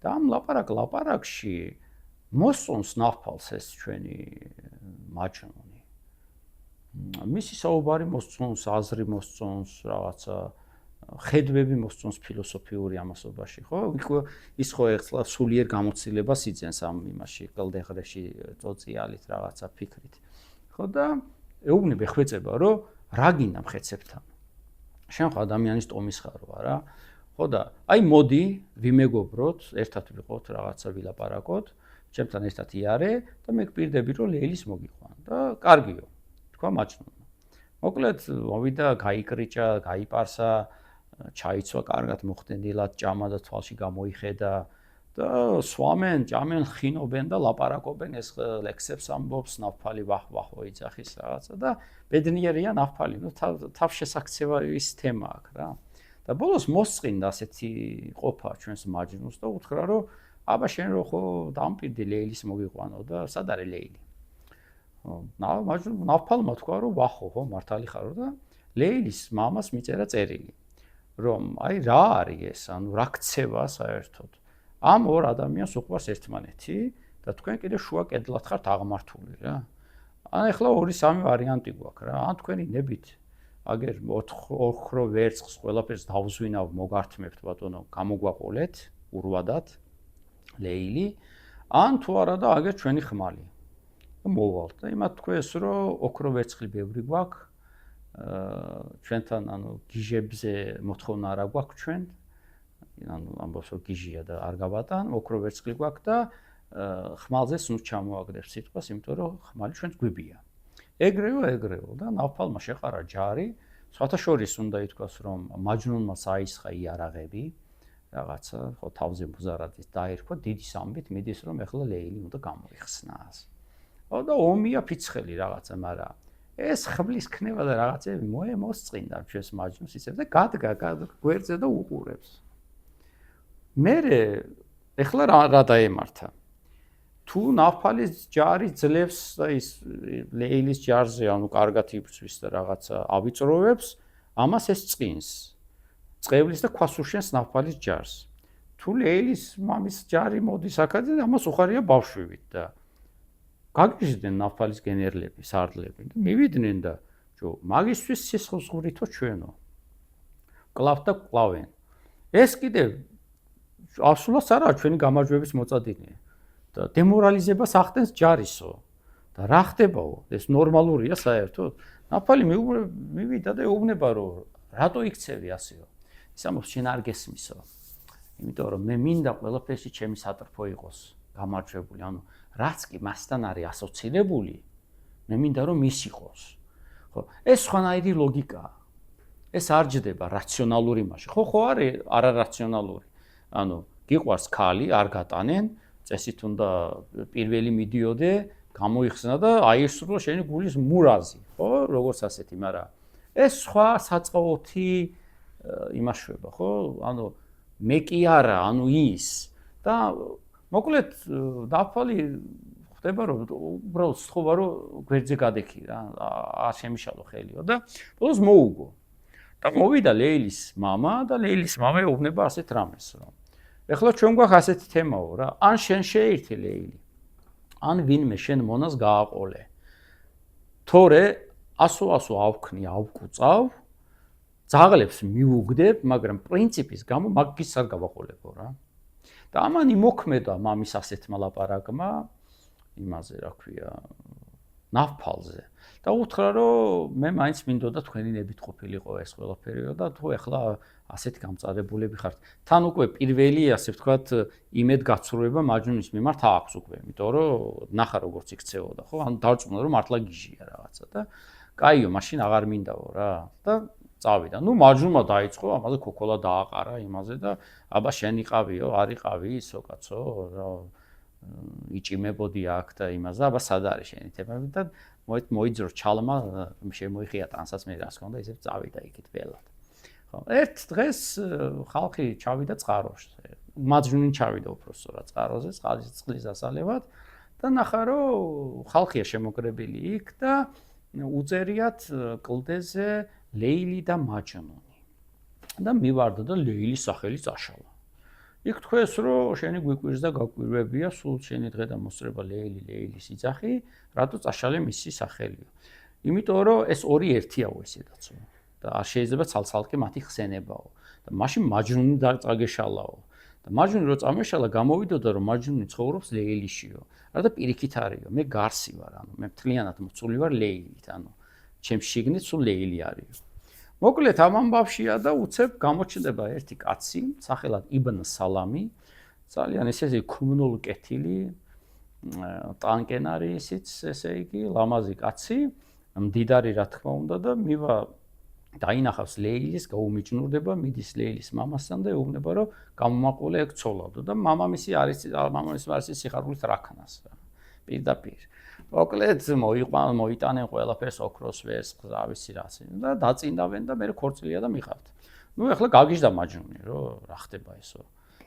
S1: და ამ ლაპარაკში მოსწონს ნავფალს ეს ჩვენი მაჯნუნი. მისი საუბარი მოსწონს, აზრი მოსწონს, რაღაცა ხედვები მოსწონს ფილოსოფიური ამასობაში, ხო? ის ხო ეხლა სულიერ გამოცდილებას იძენს ამ იმაში, კლდეღრეში, წოწიალით რაღაცა ფიქრით. ხო და ეუბნება ხვეწება, რომ რა გინდა მხეცებთან. შენ ხო ადამიანის ტომის ხარო, არა? ხო და აი მოდი, ვიმეგობროთ, ერთად ვიყოთ, რაღაცა ვილაპარაკოთ, ჩემთან ერთად იარე და მე გპირდები, რომ ლეილის მოგიყვან და კარგიო. თქვა მაჯნუნმა. მოკლედ მოვიდა, გაიკრიჭა, გაიპარსა, ჩაიცვა კარგად მოხდენილად, ჭამა და თვალში გამოიხედა და სვამენ, ჭამენ, ხინობენ და ლაპარაკობენ ეს ლექსებს ამბობს, ნავფალი ვაჰ-ვაჰ ოიძახის რაღაცა და ბედნიერია ნავფალი, ნუ თავშესაქცევის თემა აქვს რა. და ბოლოს მოსწყინდა ასეთი ყოფა ჩვენს მაჯნუნს და უთხრა რომ აბა შენ რო ხო დამპირდი ლეილის მოგიყვანო და სად არის ლეილი? ნავფალმა თქვა რომ ვახო ხო მართალი ხარო და ლეილის მამას მიწერა წერილი რომ აი რა არის ეს ანუ რა ქცევა საერთოდ ამ ორ ადამიანს უყვარს ერთმანეთი და თქვენ კიდე შუა კედლად ხართ აღმართული რა ან ეხლა 2-3 ვარიანტი გვაქვს რა ან თქვენი ნებით აგერ 4 ვერცხლს ყველაფერს დავზვინავ მოგართმევთ ბატონო გამოგვაყოლეთ ურვადად ლეილი ან თუ არა და აგერ ჩვენი ხმალი და მოვალ და იმათ თქვეს რომ ოქრო ვერცხლი ბევრი გვაქვს ჩვენთან ანუ გიჟებზე მოთხოვნა არ აგვაქვს ჩვენ ანუ ამბობს რომ გიჟია და არ გავატან ოქრო ვერცხლი გვაქვს და ხმალზე სულ ჩამოაგდებს სიტყვას იმიტომ რომ ხმალი ჩვენს გვიბია ეგრეო და ნავთალმა შეყარა ჯარი სხვათა შორის უნდა ითქვას რომ მაჯნუნმა საისხა იარაღები რაღაცა ხო თავზე მუზარადის დაერქვა დიდი სამბით მიდის რომ ეხლა ლეილი უნდა გამოიხსნას ხო და ომია ფიცხელი რაღაცა მაგრამ ეს ხბლის ქნება და რაღაცები მოსწყინდა ჩვენს მაჯნუნს ისევ და გადგა გვერდზე და უყურებს მე ეხლა რა დაემართა თუ ნავთალის ჯარი ძლევს და ის ლეილის ჯარზე ანუ კარგად იბრძვის და რაღაცა ავიწროვებს ამას ეს წინს წევლის და ქვას უშენს ნავთალის ჯარს თუ ლეილის მამის ჯარი მოდის აქედან ამას უხარია ბავშვივით და გაგიჟდნენ ნავთალის გენერლები სარდლები და მივიდნენ და მაგისთვის სისხლსღვრითო ჩვენო კლავთ და კლავენ ეს კიდევ ასულას არა ჩვენი გამარჯვების მოწადინე და დემორალიზებას ახდენს ჯარისო და რა ხდებაო ეს ნორმალურია საერთოდ ნავთალი მივიდა და ეუბნება რომ რატო იქცევი ასეო ის ამბობს შენ არ გესმისო იმიტომ რომ მე მინდა ყველაფერში ჩემი სატრფო იყოს გამარჯვებული ანუ რაც კი მასთან არის ასოცირებული მე მინდა რომ ის იყოს ხო ეს სხვანაირი ლოგიკაა ეს არ ჯდება რაციონალური მასში ხო არის არარაციონალური ანუ გიყვარს ქალი არ გატანენ წესით უნდა პირველი მიდიოდე გამოიხსნა და აისრულო შენი გულის მურაზი ხო როგორც ასეთი მაგრამ ეს სხვა საწყოთი იმაშვება ხო ანუ მე კი არა ანუ ის და მოკლედ დაფალი ხდება რომ უბრალოდ სწობა რომ გვერდზე გადექი რა არ შემიშალო ხელიო და ბოლოს მოუგო და მოვიდა ლეილის მამა და ლეილის მამა ეუბნება ასეთ რამეს რომ ეხლა ჩვენ გვაქვს ასეთი თემაო რა ან შენ შეირთე ლეილი ან ვინმე შენ მონას გააყოლე თორე ასო ავქნი ავკუწავ ძაღლებს მიუგდებ მაგრამ პრინციპის გამო მაგის არ გავაყოლებო რა და ამან იმოქმედა მამის ასეთმა ლაპარაკმა იმაზე რა ქვია ნავთალზე და უთხრა რომ მე მაინც მინდოდა თქვენი ნებით ყოფილიყო ეს ყველაფერი და თუ ეხლა ასეთი გამწარებულები ხართ თან უკვე პირველი ასე ვთქვათ იმედ გაცრუება მაჯნუნის მიმართ აქვს უკვე იმიტომ რომ ნახა როგორც იქცეოდა ხო ანუ დარწმუნა რომ მართლა გიჟია რაღაცა და კაიო მაშინ აღარ მინდაო რა და წავიდა ნუ მაჯნუნმა დაიწყო ამაზე ქოქოლა დააყარა იმაზე და აბა შენ იყავიო არ იყავი ისო კაცო რა იჭიმებოდი აქ და იმაზე აბა სად არის შენი თემები და მოიძრო ჩალმა შემოიხია ტანსაც მე რას ქონდა ისე წავიდა იქით ველად ხო ერთ დღეს ხალხი ჩავიდა წყაროში მაჯნუნი ჩავიდა უბრალოდ წყაროზე წყლის დასალევად და ნახა რომ ხალხია შემოგრებილი იქ და უწერიათ კლდეზე ლეილი და მაჯნუნი და მივარდა და ლეილის სახელი წაშალა იქ თქვეს რომ შენი გვიკვირს და გაკვირვებია სულ შენი დღე და მოსწრება ლეილის იძახი რატო წაშალე მისი სახელიო იმიტომ რომ ეს ორი ერთიაო ესედაც და არ შეიძლება ცალ-ცალკე მათი ხსენებაო და მაშინ მაჯნუნი დაწაგეშალაო და მაჯნუნი რო წამეშალა გამოვიდოდა რომ მაჯნუნი ცხოვრობს ლეილიშიო რა და პირიქით არისო მე გარსი ვარ ანუ მე მთლიანად მოწული ვარ ლეილით ანუ ჩემს შიგნით სულ ლეილი არისო მოკლედ ამ ამბავშია და უცებ გამოჩნდება ერთი კაცი სახელად იბნ სალამი ძალიან ესე ქუმნულ კეთილი ტანკენარი ისიც ესე იგი ლამაზი კაცი მდიდარი რა თქმა უნდა და მივა დაინახავს ლეილის გაუმიჯნურდება მიდის ლეილის მამასთან და ეუბნება რომ გამომაყოლე ეგ ცოლავდო და მამამისი არის სიხარულით რაქნას რა პირდაპირ მოკლედ მოიტანენ ყველაფერს ოქროს ვერცხლს რა ვიცი რას და დაწინდავენ და მე ქორწილია და მიყავთ ნუ ეხლა გაგიჟდა მაჯნუნი რომ რა ხდება ესო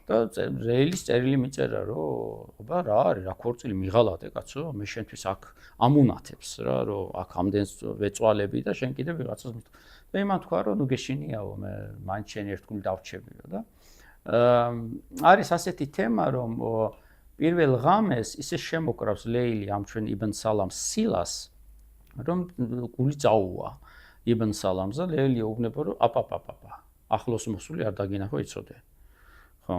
S1: და ლეილის წერილი მიწერა რომ აბა რა არის რა ქორწილი მიღალატე კაცო მე შენთვის აქ ამუნათებს რა რომ აქ ამდენს ვეწვალები და შენ კიდე ვიღაცას მე იმან თქვა რომ ნუ გეშინიაო მე მაინც შენ ერთგული დავრჩებიო და არის ასეთი თემა რომ პირველ ღამეს ისე შემოკრავს ლეილი ამ ჩვენ იბნ სალამს სილას რომ გული წაუვა იბნ სალამზე ლეილი ეუბნება რომ აპაპაპაპა ახლოს მოსული არ დაგინახო იცოდე ხო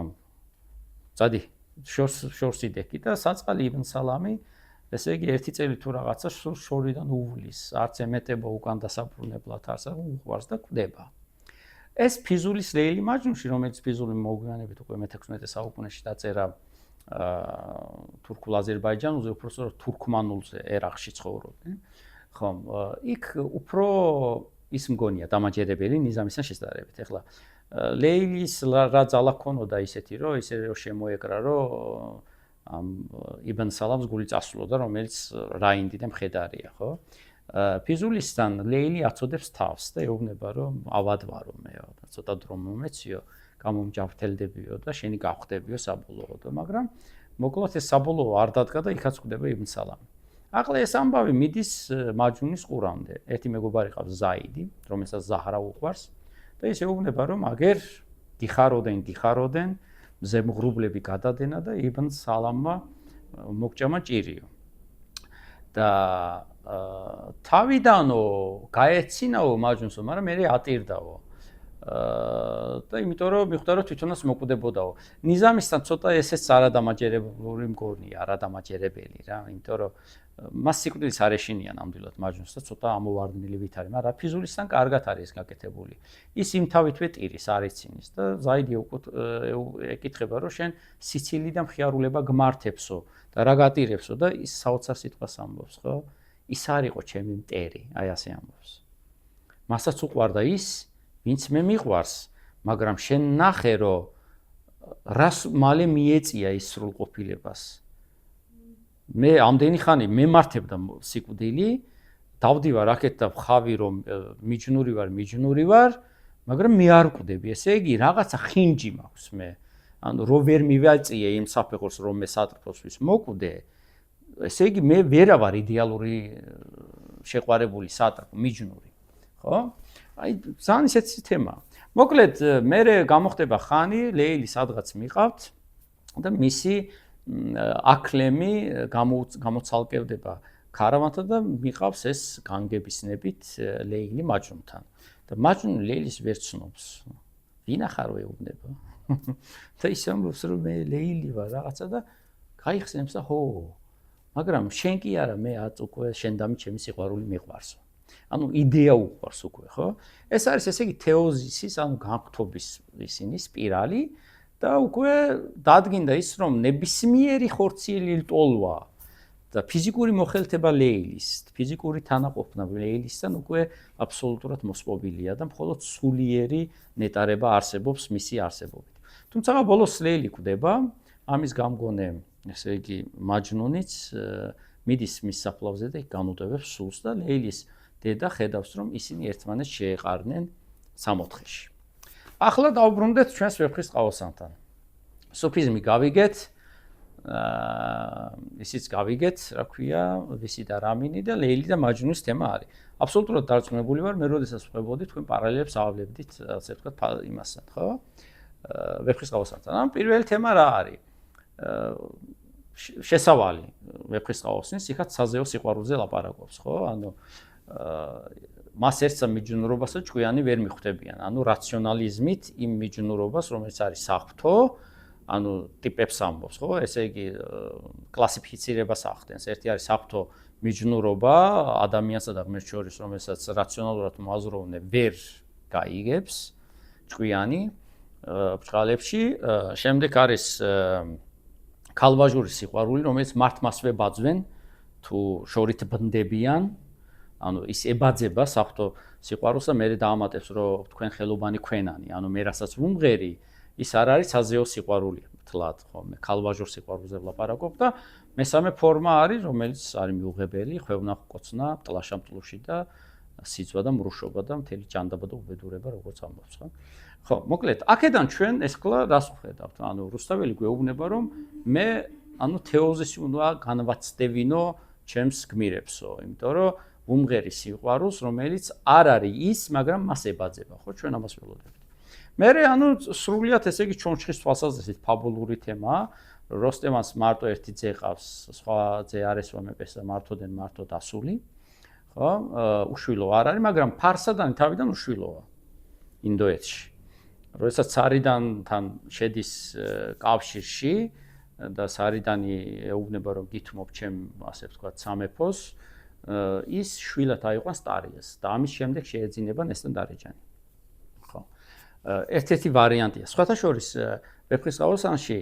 S1: წადი შორს იდექი და საწყალი იბნ სალამი ესე იგი ერთი წელი თუ რაღაცა შორიდან უვლის, არც ემეტება უკან დასაბრუნებლად, არც უყვარს და კვდება. ეს ფიზულის ლეილი მაჯნუნში, რომელიც ფიზული მოგვიანებით უკვე მე-16 საუკუნეში დაწერა თურქულ-აზერბაიჯანულზე, უпростоრო თურქმანულზე ერაყში ცხოვრობდნენ. ხომ, იქ უფრო ის მგონია დამაჯერებელი ნიზამისთან შესაძლებლებით. ეხლა ლეილის რა ძალა ქონოდა ისეთი, რომ ისე შემოეკრა, რომ ამ იბნ სალამს გული წასულოდა, რომელიც რაინდიდან მხედარია, ხო? ფიზულისთან ლეილი აწოდებს თავს და ეუბნება, რომ ავად ვარო მე, ცოტა დრო მომეციო, გამომჯავრთელდებიო და შენი გავხდებიო საბოლოოდ, მაგრამ მოკლედ ეს საბოლოო არ დადგა და იქაც ხვდება იბნ სალამი. ახლა ეს ამბავი მიდის მაჯნუნის ყურამდე. ერთი მეგობარი ყავს ზაიდი, რომელსაც ზაჰრა უყვარს და ის ეუბნება, რომ აგერ გიხაროდენ ზემღრუბლები გადადენა და იბნ სალამმა მოგჭამა ჭირიო. და თავიდანო გაეცინაო მაჯნუნსო, მაგრამ მე ატირდაო. და იმიტომ რომ მიხვდა რომ თვითონაც მოკვდებოდაო. ნიზამისთან ცოტა ესეც არადამაჯერებელი მგონია, არადამაჯერებელი რა, იმიტომ რომ მას სიკვდილის არ ეშინია ნამდვილად მაჯნუნს და ცოტა ამოვარდნილი ვით არის, მაგრამ ფიზულისთან კარგად არის გაკეთებული. ის იმთავითვე ტირის არ ეცინის და ზაიდი ეკითხება რომ შენ სიცილი და მხიარულება გმართებსო და რა გატირებსო და ის საოცარ სიტყვას ამბობს, ხო? ის არ იყო ჩემი მტერი, აი ასე ამბობს. მასაც უყვარდა ის ვინც მე მიყვარს, მაგრამ შენ ნახე, რომ რას მალე მიეწია ის სრულყოფილებას. მე ამდენი ხანი მემართებდა სიკვდილი, დავდივარ აქეთ და ხავი რომ მიჯნური ვარ, მაგრამ მე არ კვდები. ესე იგი, რაღაცა ხინჯი მაქვს მე. ანუ რო ვერ მივაწიე იმ საფეხურს, რომ მე სატრფოსთვის მოკვდე, ესე იგი მე ვერა ვარ იდეალური შეყვარებული სატრფო, მიჯნური. ხო? აი, ძალიან ისეთი თემაა. მოკლედ, მე გამოხდება ხანი, ლეილი სადღაც მიყავთ და მისი აკლემი გამოცალკევდება ქარავანთან და მიყავს ეს განგებისნებით ლეილი მაჯნუნთან. და მაჯნუნი ლეილის ვერ ცნობს. ვინ ახარ ეუბნება? და ის ამბობს, რომ მე ლეილი ვარ რაღაცა და გაიხსენებს და ხო, მაგრამ შენ კი არა, მე უკვე შენ დამი ჩემი სიყვარული მიყვარსო. ანუ იდეა უყვარს უკვე, ხო? ეს არის ესე იგი თეოზისის, ანუ განხთობის ისინი სპირალი და უკვე დადგინდა ის, რომ ნებისმიერი ხორციელი ლტოლვა და ფიზიკური მოხელთება ლეილის, ფიზიკური თანაყოფნა ლეილისთან უკვე აბსოლუტურად მოსპობილია და მხოლოდ სულიერი ნეტარება არსებობს მისი არსებობით. თუმცა ბოლოს ლეილი კვდება, ამის გამგონე, ესე იგი მაჯნუნიც მიდის მის საფლავზე და განუტევებს სულს და ლეილის დედა ხედავს, რომ ისინი ერთმანეთს შეეყარნენ სამოთხეში. ახლა დავუბრუნდეთ ჩვენს ვეფხის ყავოსანთან. სუფიზმი გავიგეთ, ისიც გავიგეთ, რა ქვია, ვისი და რამინი და ლეილი და მაჯნუნის თემა არის. აბსოლუტურად დარწმუნებული ვარ, მე როდესაც ვხვებოდი, თქვენ პარალელებს ავლებდით, ასე ვთქვათ, იმასთან, ხო? ვეფხის ყავოსანთან. ამ პირველი თემა რა არის? შესავალი ვეფხის ყავოსნის, იქაც საზეო სიყვარულზე ლაპარაკობს, ხო? ანუ მას ერთსა მიჯნურობას და ჭკვიანი ვერ მიხვდებიან. ანუ რაციონალიზმით იმ მიჯნურობას, რომელიც არის საღვთო, ანუ ტიპებს ამბობს, ხო? ესე იგი კლასიფიცირებას ახდენს. ერთი არის საღვთო მიჯნურობა ადამიანსა და ღმერთს შორის, რომელსაც რაციონალურად მოაზროვნე ვერ გაიგებს ჭკვიანი ბრწყალებში. შემდეგ არის ქალვაჟური სიყვარული, რომელიც მართმასვე ბაძვენ თუ შორით ბნდებიან. ანუ ის ებაძება საღვთო სიყვარულს და მე დაამატებს, რომ თქვენ ხელობანი ქვენანი, ანუ მე რასაც ვუმღერი, ის არ არის საზეო სიყვარული, თლად, ხოლმე ქალვაჟურ სიყვარულზე ვლაპარაკობ და მესამე ფორმა არის, რომელიც არის მიუღებელი, ხვევნახ კოცნა, ტლაშამტლუში და სიძვა და მრუშობა და მთელი ჭანდაბა და უბედურება, როგორც ამბობს, ხო? ხო, მოკლედ, აქედან ჩვენ ეს კლა რას ვხედავთ? ანუ რუსთაველი გვეუბნება, რომ მე, ანუ თეოზისი უნდა განვაცდევინო ჩემს გმირებსო, იმიტომ რომ უმღერი სიყვარულს, რომელიც არ არის ის, მაგრამ მას ებაძება, ხო, ჩვენ ამას ველოდებით. მე ანუ სრულიად ესე იგი ჩონჩხის თვალსაზრისით ფაბულური თემაა, როსტემანს მარტო ერთი ძე ყავს, სხვა ძე არ ესვამებეს და მარტოდენ მარტო დასული, ხო? უშვილო არ არის, მაგრამ ფარსადანი თავიდან უშვილოა ინდოეთში. როდესაც ცარიდან თან შედის კავშირში, და სარიდანი ეუბნება რომ გითმობ ჩემ ასე ვთქვათ სამეფოს ის შვილად აიყვანს ტარიელს და ამის შემდეგ შეეძინება ნესტან დარეჯანი. ხო. ერთ-ერთი ვარიანტია. სხვათა შორის ვეფხისტყაოსანში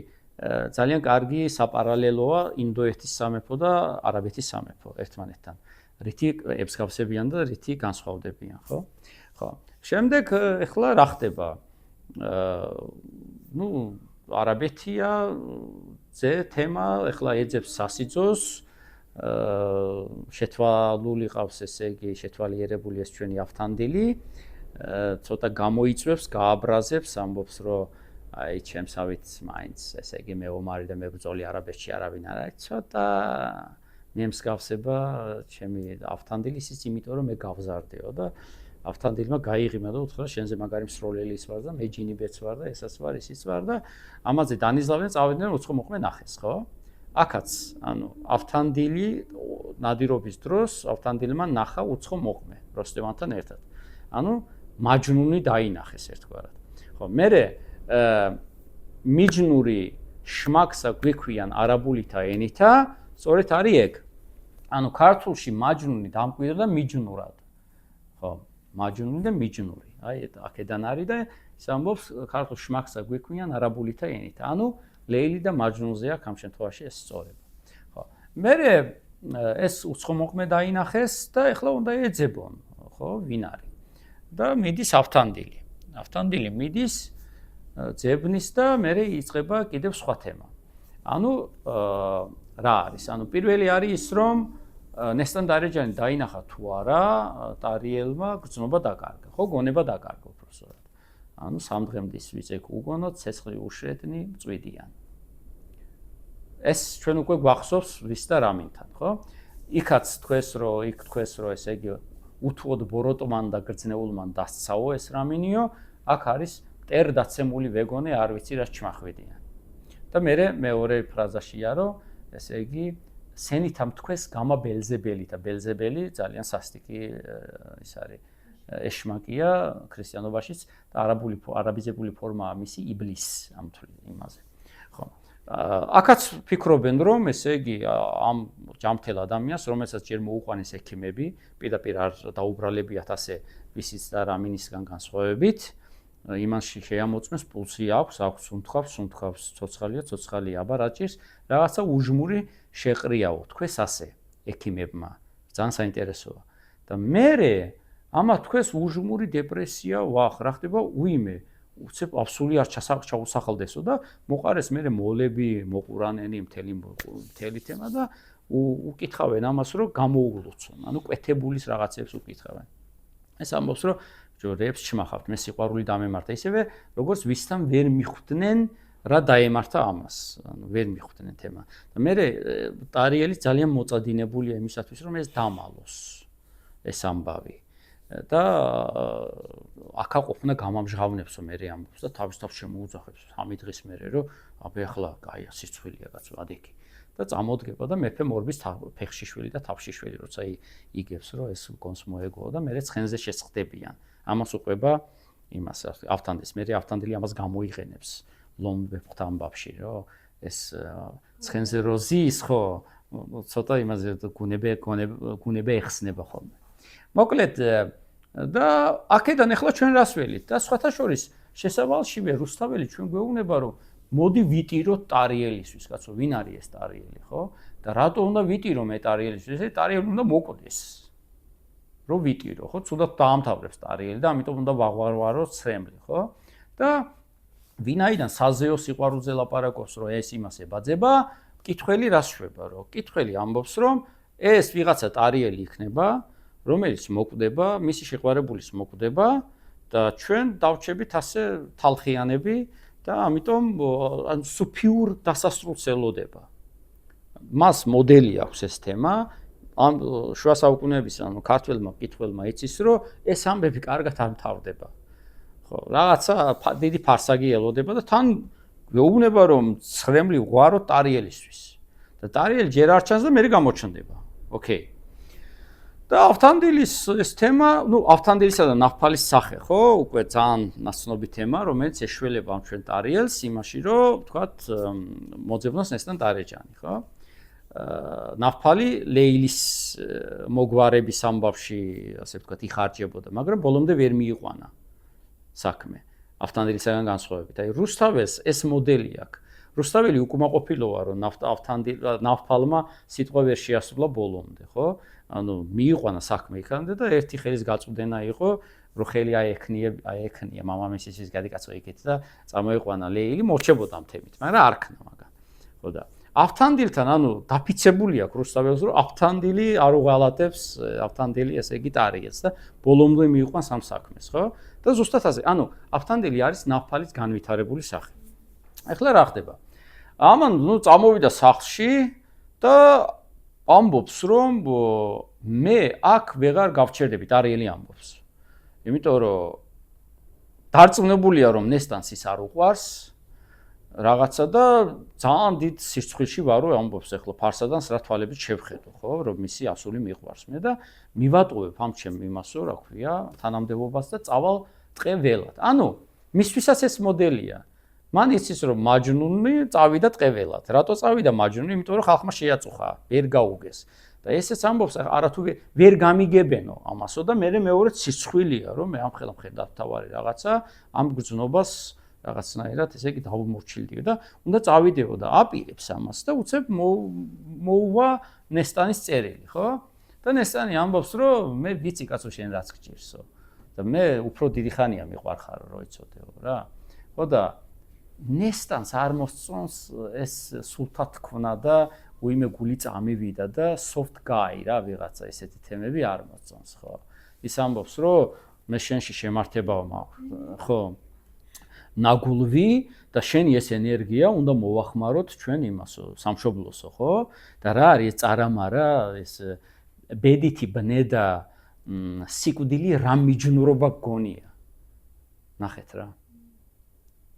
S1: ძალიან კარგი საპარალელოა ინდოეთის სამეფო და არაბეთის სამეფო ერთმანეთთან. რითი ემსგავსებიან და რითი განსხვავდებიან, ხო? ხო. შემდეგ ეხლა რა ხდება? არაბეთია ზე თემა ეხლა ეძებს სასიძოს შეთვალული ყავს ესე იგი შეთვალიერებული ეს ჩვენი ავთანდილი ცოტა გამოიწვევს გააბრაზებს ამბობს რომ აი ჩემსავით მაინც ესე იგი მეომარი და მებრძოლი არაბეთში არავინ არ არის ცოტა მიემსგავსება ჩემი ავთანდილის ის იმიტომ რომ მე გავზარდეო და ავთანდილმა გაიღიმა და უთხრა შენზე მაგარი მსროლელის ვარ და მე ჯინიბეც ვარ და ესაც ვარ ისიც ვარ და ამაზე დანიზლავდნენ წავიდნენ უცხო მოხმე ნახეს ხო აქაც ანუ ავთანდილი ნადირობის დროს ავთანდილმა ნახა უცხო მოხმე როსტევანთან ერთად ანუ მაჯნუნი დაინახეს ერთგვარად ხო მერე მიჯნური შმაქსა გვიქვიან არაბულითა ენითა სწორედ არის ეგ ანუ ქართულში მაჯნუნი დამკვიდრდა მიჯნურად ხო მაჯნუნი და მიჯნური. აი აქედან არის და ის ამბობს ქართულ შმაქსა გვიქვიან არაბულითა ენით. ანუ ლეილი და მაჯნუნზე აქვს ამ შემთხვევაში ეს სწორება. ხო. მერე ეს უცხო მოყმე დაინახეს და ეხლა უნდა ეძებონ, ხო, ვინ არის. და მიდის ავთანდილი. ავთანდილი მიდის ძებნის და მერე იწყება კიდევ სხვა თემა. ანუ რა არის? ანუ პირველი არის ის რომ ნესტან დარეჯანი დაინახა თუ არა ტარიელმა გრძნობა დაკარგა ხო გონება დაკარგა უბრალოდ ანუ სამ დღემდის ვიწეკ უგონოთ ცეცხლი უშრედნი წვიდიან ეს ჩვენ უკვე გვახსოვს ვის და რამინთან ხო იქაც თქვეს რომ ესე იგი უთუოდ ბოროტმან და გრძნეულმან დასცაო ეს რამინიო აქ არის მტერდაცემული ვეგონე არ ვიცი რას ჩმახვიდიან და მეორე ფრაზაშია რომ ესე იგი სენითამ თქვეს გამა ბელზებელი და ბელზებელი ძალიან სასტიკი ის არის ეშმაკია ქრისტიანობაშიც და არაბიზებული ფორმაა მისი იბლის ამ იმაზე ხო აქაც ფიქრობენ რომ ესე იგი ამ ჯამთელ ადამიანს რომელსაც ჯერ მოუყვანეს ექიმები პირდაპირ არ დაუბრალებიათ ასე ვისიც და რამინისგან განსხვავებით იმანში შეამოწმეს პულსი აქვს სუნთქავს ცოცხალია აბა რა ჭირს რაღაცა უჟმური შეყრიაო თქვეს ასე ექიმებმა ძალიან საინტერესოა და მერე ამა თქვეს უჟმური დეპრესია ვახ რა ხდება უიმე უცებ აბსოლუტი არ ჩაუსახალდესო და მოყარეს მერე მოლები მოყურანენი მთელი თემა და უკითხავენ ამას რომ გამოულოცონ ანუ კვეთებულის რაღაცებს უკითხავენ ეს ამბობს რომ ჯორებს ჩმახავთ მე სიყვარული დამემართა ისევე როგორც ვისთან ვერ მიხვდნენ რა დაემართა ამას ანუ ვერ მიხვდნენ თემა და მე ტარიელი ძალიან მოწადინებულია იმისათვის რომ ეს დამალოს ეს ამბავი და აქა ყოფნა გამამჟღავნებსო მე ამბობს და თავის თავს შემოუძახებს 3 დღის მერე რომ აბე ახლა კაია სიცხვილია კაცო ადექი და წამოდგება და მეფე მორბის ფეხში შვილი და თავში შვილი როცა იგებს რომ ეს გონს მოეგო და მე ცხენზე შესხდებიან ამას უყვება იმას ავთანდის მე ავთანდილი ამას გამოიყენებს ლომბებთან ამბავში რომ ეს ცხენზე როზის ხო ცოტა იმაზე გუნება ეხსნება ხოლმე მოკლედ და აქედან ახლა ჩვენ რას ველით და სხვათა შორის შესავალშივე რუსთაველი ჩვენ გვეუბნება რომ მოდი ვიტიროთ ტარიელისთვის კაცო ვინ არის ეს ტარიელი ხო და რატო უნდა ვიტირო მე ტარიელისთვის ეს ტარიელი უნდა მოკვდეს რომ ვიტირო ხო თუნდაც დაამთავრებს ტარიელი და ამიტომ უნდა ვაღვარვაროთ ცრემლი ხო და ვინაიდან საზეო სიყვარულზე ლაპარაკობს რომ ეს იმას ებაძება მკითხველი რას შვება რომ მკითხველი ამბობს რომ ეს ვიღაცა ტარიელი იქნება რომელიც მოკვდება მისი შეყვარებულის მოკვდება და ჩვენ დავჩებით ასე თალხიანები და ამიტომ სუფიურ დასასრულს ელოდება მას მოდელი აქვს ეს თემა ამ შუა საუკუნეების ანუ ქართველმა მკითხველმა იცის რომ ეს ამბები კარგად არ მთავრდება ხო რაღაცა დიდი ფარსაგი ელოდება და თან ვეუბნება რომ ცრემლი ღვარო ტარიელისთვის და ტარიელი ჯერ არ ჩანს და მე გამოჩნდება ოკეი და ავთანდილის ეს თემა, ავთანდილისა და ნაფთალის სახე, ხო? უკვე ძალიან ნაცნობი თემა, რომელიც ეშველება ამ ჩვენ ტარიელს იმაში, რომ ვთქვათ, მოძებნოს ნესტან დარეჯანი, ხო? ნაფთალი ლეილის მოგვარების ამბავში, ასე ვთქვათ, იხარჯებოდა, მაგრამ ბოლომდე ვერ მიიყვანა საქმე. ავთანდილისაგან განსხვავებით. აი რუსთაველს ეს მოდელი აქვს. რუსთაველი უკმაყოფილოა, რომ ნაფთალმა სიტყვა ვერ შეასრულა ბოლომდე, ხო? ანუ მიიყვანა საქმე იქამდე და ერთი ხელის გაწვდენა იყო, რომ ხელი აექნია მამამისის გადიკაცო იქეთ და წამოიყვანა ლეილი, მორჩებოდა ამ თემით, მაგრამ არ ქნა მაგან. ხო და ავთანდილთან, ანუ დაფიცებული აქვს რუსთაველს, რომ ავთანდილი არ უღალატებს, ავთანდილი ესე იგი ტარიელს და ბოლომდე მიიყვანს ამ საქმეს, ხო? და ზუსტად ასე, ანუ ავთანდილი არის ნაფთალის განვითარებული სახე. ეხლა რა ხდება? ამან წამოვიდა სახლში და ამბობს, რომ მე აქ ვეღარ გავჩერდები, ტარიელი ამბობს. იმიტომ რომ დარწმუნებულია, რომ ნესტანს ის არ უყვარს რაღაცა და ძალიან დიდ სიცხვილში ვარო ამბობს ეხლა ფარსადანს რა თვალებით შევხედო, ხო, რომ მისი ასული მიყვარს მე და მივატყუებ ამ ჩემ იმასო, რა ქვია, თანამდებობას და წავალ ტყეველად. ანუ მისთვისაც ეს მოდელია. მან იცის რომ მაჯნუნი წავიდა ტყეველად. რატო წავიდა მაჯნუნი? იმიტომ რომ ხალხმა შეაწუხა, ვერ გაუგეს. და ესეც ამბობს, არათუ ვერ გამიგებენო ამასო და მე მეორედ სიცხვილია, რომ მე ამ ხელა მხედავთავარი რაღაცა ამ გრძნობას რაღაცნაირად ესე იგი დავმორჩილდიო და უნდა წავიდეო და აპირებს ამას და უცებ მოუვა ნესტანის წერილი, ხო? და ნესტანი ამბობს, რომ მე ვიცი კაცო შენ რაც გჭირსო და მე უფრო დიდი ხანია მიყვარხარო, რო იცოდეო რა. ხო და ნესტანს არ მოსწონს ეს სულთა თქმა და უიმე გული წამივიდა და soft guy რა ვიღაცა ესეთი თემები არ მოსწონს, ხო? ის ამბობს, რომ მე შენში შემართება მაქვს, ხო? ნაგულვი და შენი ეს ენერგია უნდა მოვახმაროთ ჩვენ იმასო, სამშობლოსო, ხო? და რა არის წარამარა, ეს ბედითი ბნედა, სიკვდილი რა მიჯნურობა გონია. ნახეთ რა.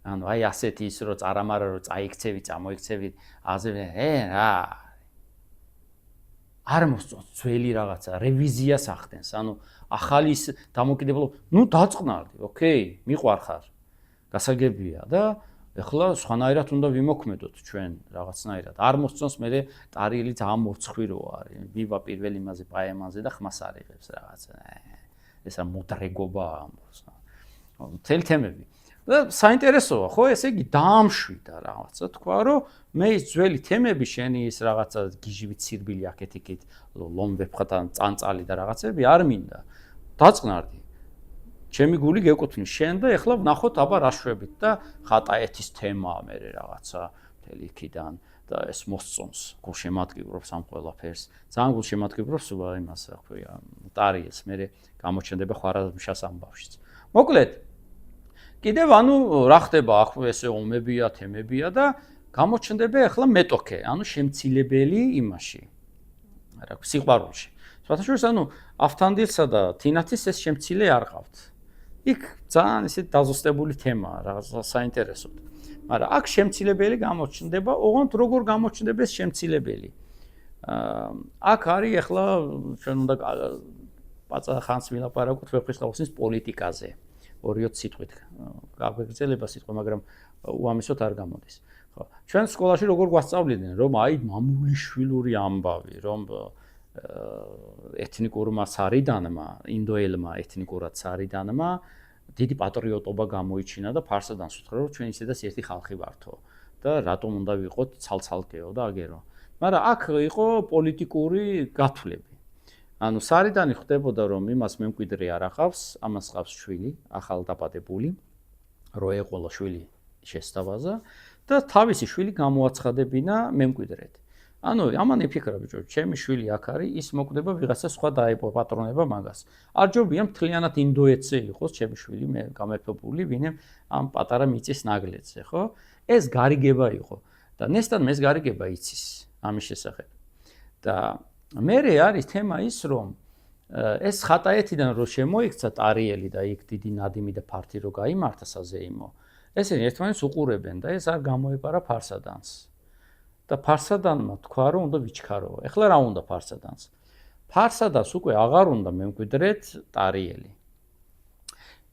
S1: ანუ აი ასეთი ის რო წარამარა რო წაიქცევი, წამოიქცევი, აზრე, რა. არ მოსწონს ძველი რაღაცა, რევიზიას ახდენს, ანუ ახალი ის დამოკიდებულება, დაწყნარდი, ოკეი, მიყვარხარ. გასაგებია და ეხლა სხვანაირად უნდა ვიმოქმედოთ ჩვენ რაღაცნაირად. არ მოსწონს მე ტარიელი ძალიან მორცხვირო არის. ვივა პირველ იმაზე პაემანზე და ხმას არიღებს რაღაცა. ესა მოდრეგობა ამბობს. მთელი თემები. და საინტერესოა, ხო, ესე იგი დაამშვიდა რაღაცა, თქვა, რომ მე ის ძველი თემები შენი ის რაღაცა გიჟივით სირბილი აქეთ-იქით, ლომვებხათან წანწალი და რაღაცები არ მინდა. დაწყნარდი. ჩემი გული გეკუთვნის შენ და ეხლა ვნახოთ აბა რა შვებით და ხატაეთის თემაა მე რაღაცა მთელი იქიდან და ეს მოსწონს გულშემატკივრობს ამ ყველაფერს ძალიან გულშემატკივრობს იმას რა ქვია ტარიელს მე გამოჩნდება ხვარაზმშას ამბავშიც მოკლედ კიდევ ანუ რა ხდება ახ ესე ომებია თემებია და გამოჩნდება ეხლა მეტოქე ანუ შემცილებელი იმაში რა ქვია სიყვარულში სხვათაშორის ანუ ავთანდილსა და თინათის ეს შემცილე არ ყავთ იქ ძალიან ისე დაზუსტებული თემაა რაღაცა საინტერესოდ. მაგრამ აქ შემცილებელი გამოჩნდება, ოღონდ როგორ გამოჩნდება ეს შემცილებელი. აქ არის ახლა ჩვენ უნდა პაცა ხანს ვილაპარაკოთ ვეფხისტყაოსნის პოლიტიკაზე. 2-20 სიტყვით. გაგვეგრძელება სიტყვა, მაგრამ უამესოდ არ გამოდის. ხო. ჩვენ სკოლაში როგორ გვასწავლიდნენ, რომ აი მამულიშვილური ამბავი, რომ ეთნიკურმა სარიდანმა, ინდოელმა ეთნიკურად სარიდანმა დიდი პატრიოტობა გამოიჩინა და ფარსადანს უთხრა, რომ ჩვენ ისედაც ერთი ხალხი ვართო და რატომ უნდა ვიყოთ ცალცალკეო და აგერო. მაგრამ აქ იყო პოლიტიკური გათვლები. ანუ სარიდანი ხდებოდა, რომ იმას მემკვიდრე არ ახავს, ამას ყავს შვილი, ახალდაბადებული, რო ეყოლა შვილი შესთავაზა და თავისი შვილი გამოაცხადებინა მემკვიდრედ. ანუ ამან იფიქრა ბიჭო, ჩემი შვილი აქ არის, ის მოკვდება ვიღაცა სხვა დაეპატრონება მაგას. არ ჯობია მთლიანად ინდოეთზე იყოს ჩემი შვილი, მე გამეფებული, ვინმე ამ პატარა მიწის ნაგლეძზე, ხო? ეს გარიგება იყო და ნესტანმა ეს გარიგება იცის ამის შესახებ. და მერე არის თემა ის, რომ ეს ხატაეთიდან რო შემოიქცა ტარიელი და იქ დიდი ნადიმი და ფართი რო გაიმართა საზეიმო, ესენი ერთმანეთს უყურებენ და ეს არ გამოეპარა ფარსადანს. და ფარსადანმა თქვა, რომ უნდა ვიჩქარო. ეხლა რა უნდა ფარსადანს? ფარსადას უკვე აღარ უნდა მემკვიდრეთ ტარიელი.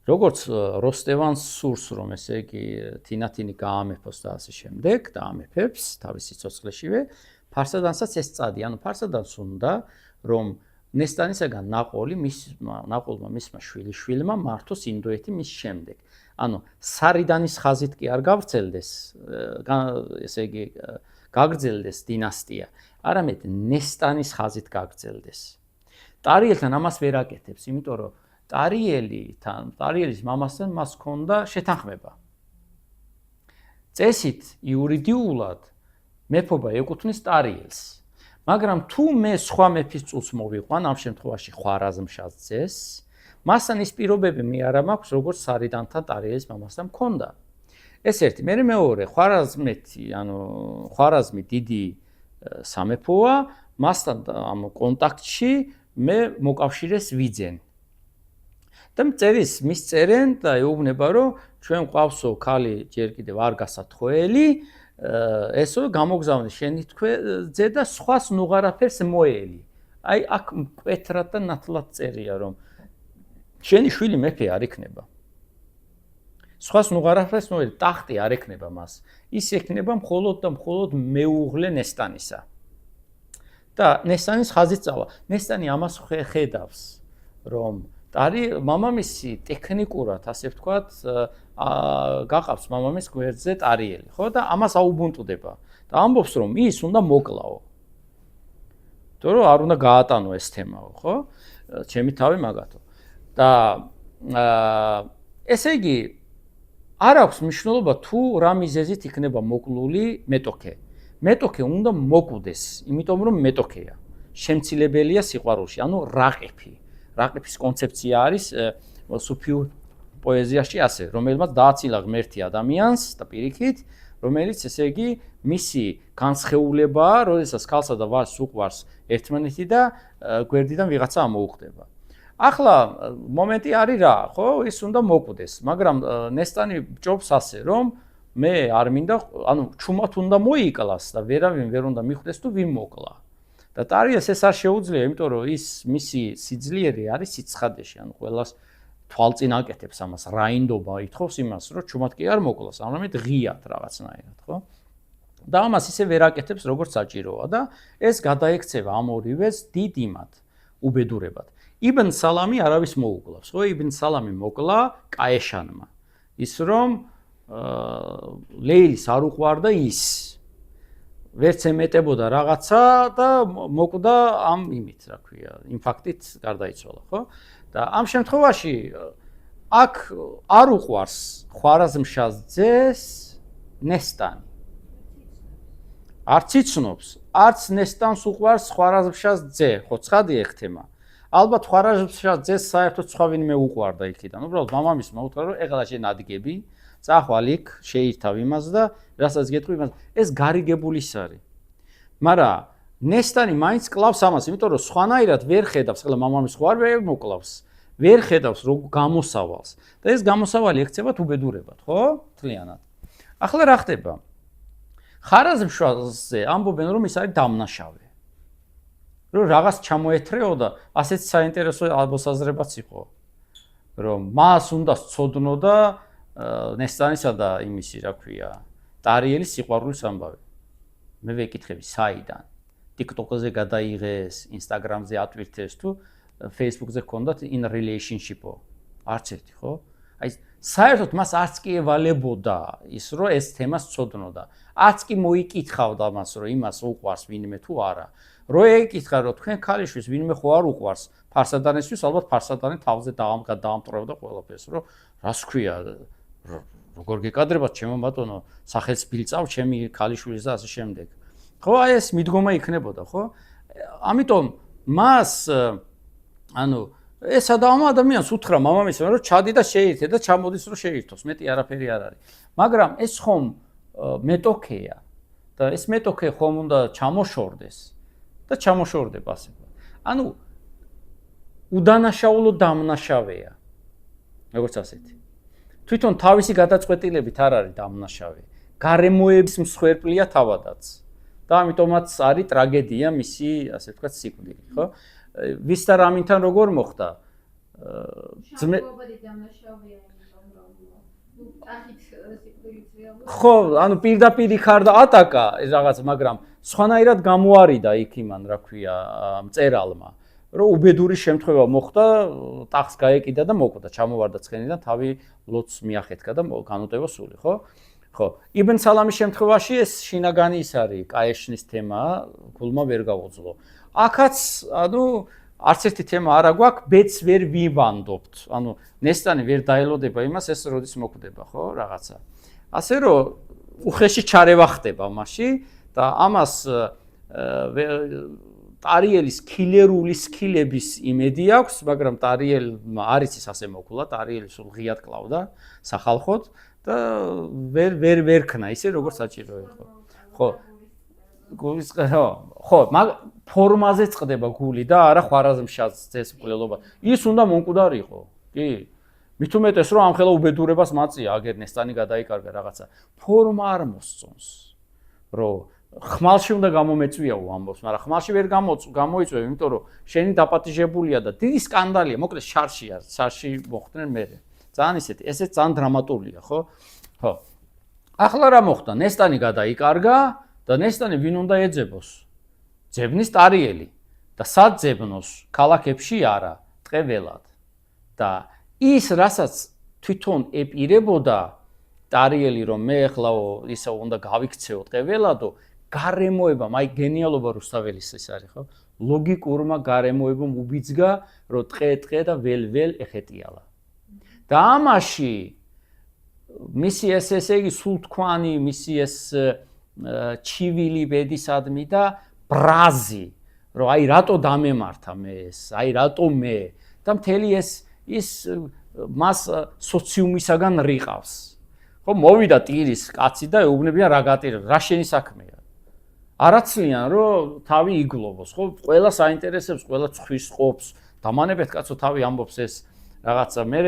S1: როგორც როსტევანს სურს, რომ ესე იგი თინათინი გაამეფოს და ასე შემდეგ, დაამეფებს თავის სიცოცხლეშივე, ფარსადანსაც ეს წადი, ანუ ფარსადანს უნდა, რომ ნესტანისაგან ნაყოლმა მისმა შვილიშვილმა მართოს ინდოეთი მის შემდეგ. ანუ სარიდანის ხაზით კი არ გავრცელდეს, ესე იგი გაგრძელდეს დინასტია, არამედ ნესტანის ხაზით გაგრძელდეს. ტარიელთან ამას ვერ აკეთებს, იმიტომ რომ ტარიელის მამასთან მას ჰქონდა შეთანხმება. წესით იურიდიულად მეფობა ეკუთვნის ტარიელს. მაგრამ თუ მე სხვა მეფის წულს მოვიყვან, ამ შემთხვევაში ხვარაზმშას ძეს, მასთან ის პირობები მე არა მაქვს, როგორც სარიდანთან ტარიელის მამასთან მქონდა. ეს ერთი, მეორე, ხვარაზმი დიდი სამეფოა, მასთან ამ კონტაქტში მე მოკავშირეს ვიძენ. და მის წერენ და ეუბნება, რომ ჩვენ ყავსო ქალი ჯერ კიდევ არ გასათხოველი, ესო გამოგზავნე შენი თქმეძე და სხვას ნუღარაფერს მოელი. აი აქ მკვეთრად და ნათლად წერია, რომ შენი შვილი მეფე არ იქნება. სხვას ნუღარაფერს მოელი, ტახტი არ ექნება მას. ის ექნება მხოლოდ და მხოლოდ მეუღლე ნესტანისა. და ნესტანის ხაზით წავა. ნესტანი ამას ხედავს, რომ მამამისი ტექნიკურად, ასე ვთქვათ, გაყავს მამამის გვერდზე ტარიელი, ხო? და ამას აუბუნტდება. და ამბობს, რომ ის უნდა მოკლაო. იმიტომ რომ არ უნდა გაატანო ეს თემაო, ხო? ჩემი თავი მაგათო. და ესე იგი არ აქვს მნიშვნელობა თუ რა მიზეზით იქნება მოკლული მეტოქე. მეტოქე უნდა მოკვდეს, იმიტომ რომ მეტოქეა. შემცილებელია სიყვარულში, ანუ რაყიფი. რაყიფის კონცეფცია არის სუფიურ პოეზიაში ასე, რომელმაც დააცილა ღმერთი ადამიანს და პირიქით, რომელიც ესე იგი მისი განსხეულებაა, როდესაც ქალსა და ვაჟს უყვარს ერთმანეთი და გვერდიდან ვიღაცა ამოუხდება. ახლა მომენტი არის რა, ხო? ის უნდა მოკვდეს, მაგრამ ნესტანი ჯობს ასე, რომ მე არ მინდა, ანუ ჩუმად უნდა მოიკლას და ვერავინ ვერ უნდა მიხვდეს თუ ვინ მოკლა. და ტარიელს ეს არ შეუძლია, იმიტომ რომ ის მისი სიძლიერე არის სიცხადეში, ანუ ყველას თვალწინ აკეთებს ამას, რაინდობა ითხოვს იმას, რომ ჩუმად კი არ მოკლას, არამედ ღიად რაღაცნაირად, ხო? და ამას ისე ვერ აკეთებს, როგორც საჭიროა და ეს გადაექცევა ამ ორივეს დიდ იმად, უბედურებად. იბნ სალამი არავის მოუკლავს, ხო? იბნ სალამი მოკლა კაეშანმა. ის რომ ლეილის არ უყვარდა ის ვერც ემეტებოდა რაღაცა და მოკვდა ამ იმით, რა ქვია, იმ ფაქტით გარდაიცვალა, ხო? და ამ შემთხვევაში აქ არ უყვარს ხვარაზმშას ძეს ნესტანი. არც იცნობს, არც ნესტანს უყვარს ხვარაზმშას ძე, ხო ცხადი ეხთემა. ალბათ ხვარაზმშას ძეს საერთოდ სხვა ვინმე უყვარდა იქიდან. უბრალოდ მამამისმა უთხრა, რომ ეხლა შენ ადგები, წახვალ იქ, შეირთავ იმას და რასაც გეტყვი იმას, ეს გარიგებულის არის. მაგრამ ნესტანი მაინც კლავს ამას, იმიტომ რომ სხვანაირად ვერ ხედავს, ხლა მამამის ხო არ ვერ მოკლავს, ვერ ხედავს რო გამოსავალს. და ეს გამოსავალი ექცევათ უბედურებად, ხო? თლიანად. ახლა რა ხდება? ხარაზმშაზე ამბობენ, რომ ის არის დამნაშავე. რომ რაღაც ჩამოეთრეო და ასეთ საინტერესო მოსაზრებაც იყო, რომ მას უნდა სცოდნო და ნესტანისა და იმისი, რა ქვია, ტარიელის სიყვარულის ამბავი. მე ვეკითხები, საიდან? TikTok-ზე გადაიღეს, Instagram-ზე ატვირთეს თუ Facebook-ზე ჰქონდათ in relationship-ო. არც ერთი, ხო? აი, საერთოდ მას არც კი ევალებოდა ის, რომ ეს თემა სცოდნოდა. არც კი მოიკითხავდა მას, რომ იმას უყვარს ვინმე თუ არა. რო ეკითხა, რომ თქვენ ქალიშვილს ვინმე ხო არ უყვარს, ფარსადანისთვის ალბათ ფარსადანი თავზე დაამტვრევდა ყველაფერს, რომ რას ქვია, როგორ გეკადრებათ ჩემო ბატონო, სახელს ბილწავ ჩემი ქალიშვილის და ასე შემდეგ. ხო, აი ეს მიდგომა იქნებოდა, ხო? ამიტომ მას ანუ ეს ადამიანს უთხრა მამამისმა, რომ ჩადი და შეირთე და ჩამოდის რომ შეირთოს, მეტი არაფერი არ არის. მაგრამ ეს ხომ მეტოქეა და ეს მეტოქე ხომ უნდა ჩამოშორდეს და ჩამოშორდება ასე. ანუ უდანაშაულო დამნაშავეა. როგორც ასეთი. თვითონ თავისი გადაწყვეტილებით არ არის დამნაშავე. გარემოების მსხვერპლია თავადაც. და ამიტომაც არის ტრაგედია მისი, ასე ვთქვათ, სიკვდილი, ხო? ვის და რამინთან როგორ მოხდა? ხო, ანუ პირდაპირ იქარდა ატაკა ეს რაღაც, მაგრამ სხვანაირად გამოარიდა იქ იმან, რა ქვია, მწერალმა, რომ უბედური შემთხვევა მოხდა, ტახტს გაეკიდა და მოკვდა, ჩამოვარდა ცხენიდან, თავი ლოცს მიახეთქა და განუტევა სული, ხო? ხო, იბნ სალამის შემთხვევაში ეს შინაგანი ის არის, კაეშნის თემა, გულმა ვერ გავუძლო. აქაც, ანუ არც ერთი თემა არ აგვაქვს, ბედს ვერ ვივანდობთ. ანუ ნესტანი ვერ დაელოდება იმას, ეს როდის მოკვდება, ხო, რაღაცა. ასე რომ უხეში ჩარევა ხდება მასში და ამას ტარიელის კილერული სკილების იმედი აქვს, მაგრამ ტარიელმა არ იცის ასე მოკვლა, ტარიელი სულ ღიად კლავდა სახალხოდ და ვერ ქნა ისე როგორც საჭირო იყო. ხო. გულის ხო, ფორმაზე წყდება გული და არა ხვარაზმშას წეს მკვლელობა. ის უნდა მომკვდარიყო. კი. მით უმეტეს რომ ამხელა უბედურებას მაწია აგერ ნესტანი გადაიკარგა რაღაცა. ფორმა არ მოსწონს. რომ ხმალში უნდა გამომეწვიაო ამბობს, მაგრამ ხმალში ვერ გამოიწვევ, იმიტომ რომ შენი დაპატიჟებულია და დიდი სკანდალია, მოკლედ შარშია, შარში მოხდნენ მერე. ძალიან ისეთი, ესეც ძალიან დრამატულია, ხო? ხო. ახლა რა მოხდა? ნესტანი გადაიკარგა და ნესტანი ვინ უნდა ეძებოს? ძებნის ტარიელი და სად ძებნოს? ქალაქებში არა, ტყეველად. და ის რასაც თვითონ ეპირებოდა ტარიელი, რომ მე ეხლაო ისე უნდა გავიქცეო ტყეველადო, გარემოებამ, აი გენიალობა რუსთაველის ეს არის, ხო? ლოგიკურმა გარემოებამ უბიძგა, რომ ტყე და վել ეხეტიალა. და ამაში მისი ესე იგი სულთქვანი, მისი ეს ჩივილი ბედისადმი და ბრაზი, რომ აი რატო დამემართა მე ეს, აი რატო მე და მთელი ის მას სოციუმისაგან რიყავს. ხო, მოვიდა ტირის კაცი და ეუბნებიან რა გატირებს, რა შენი საქმეა. არაცლიან რომ თავი იგლოვოს, ხო? ყველა საინტერესებს, ყველა ცხვირს ყოფს, დამანებეთ კაცო თავი ამბობს ეს რაღაცა. მე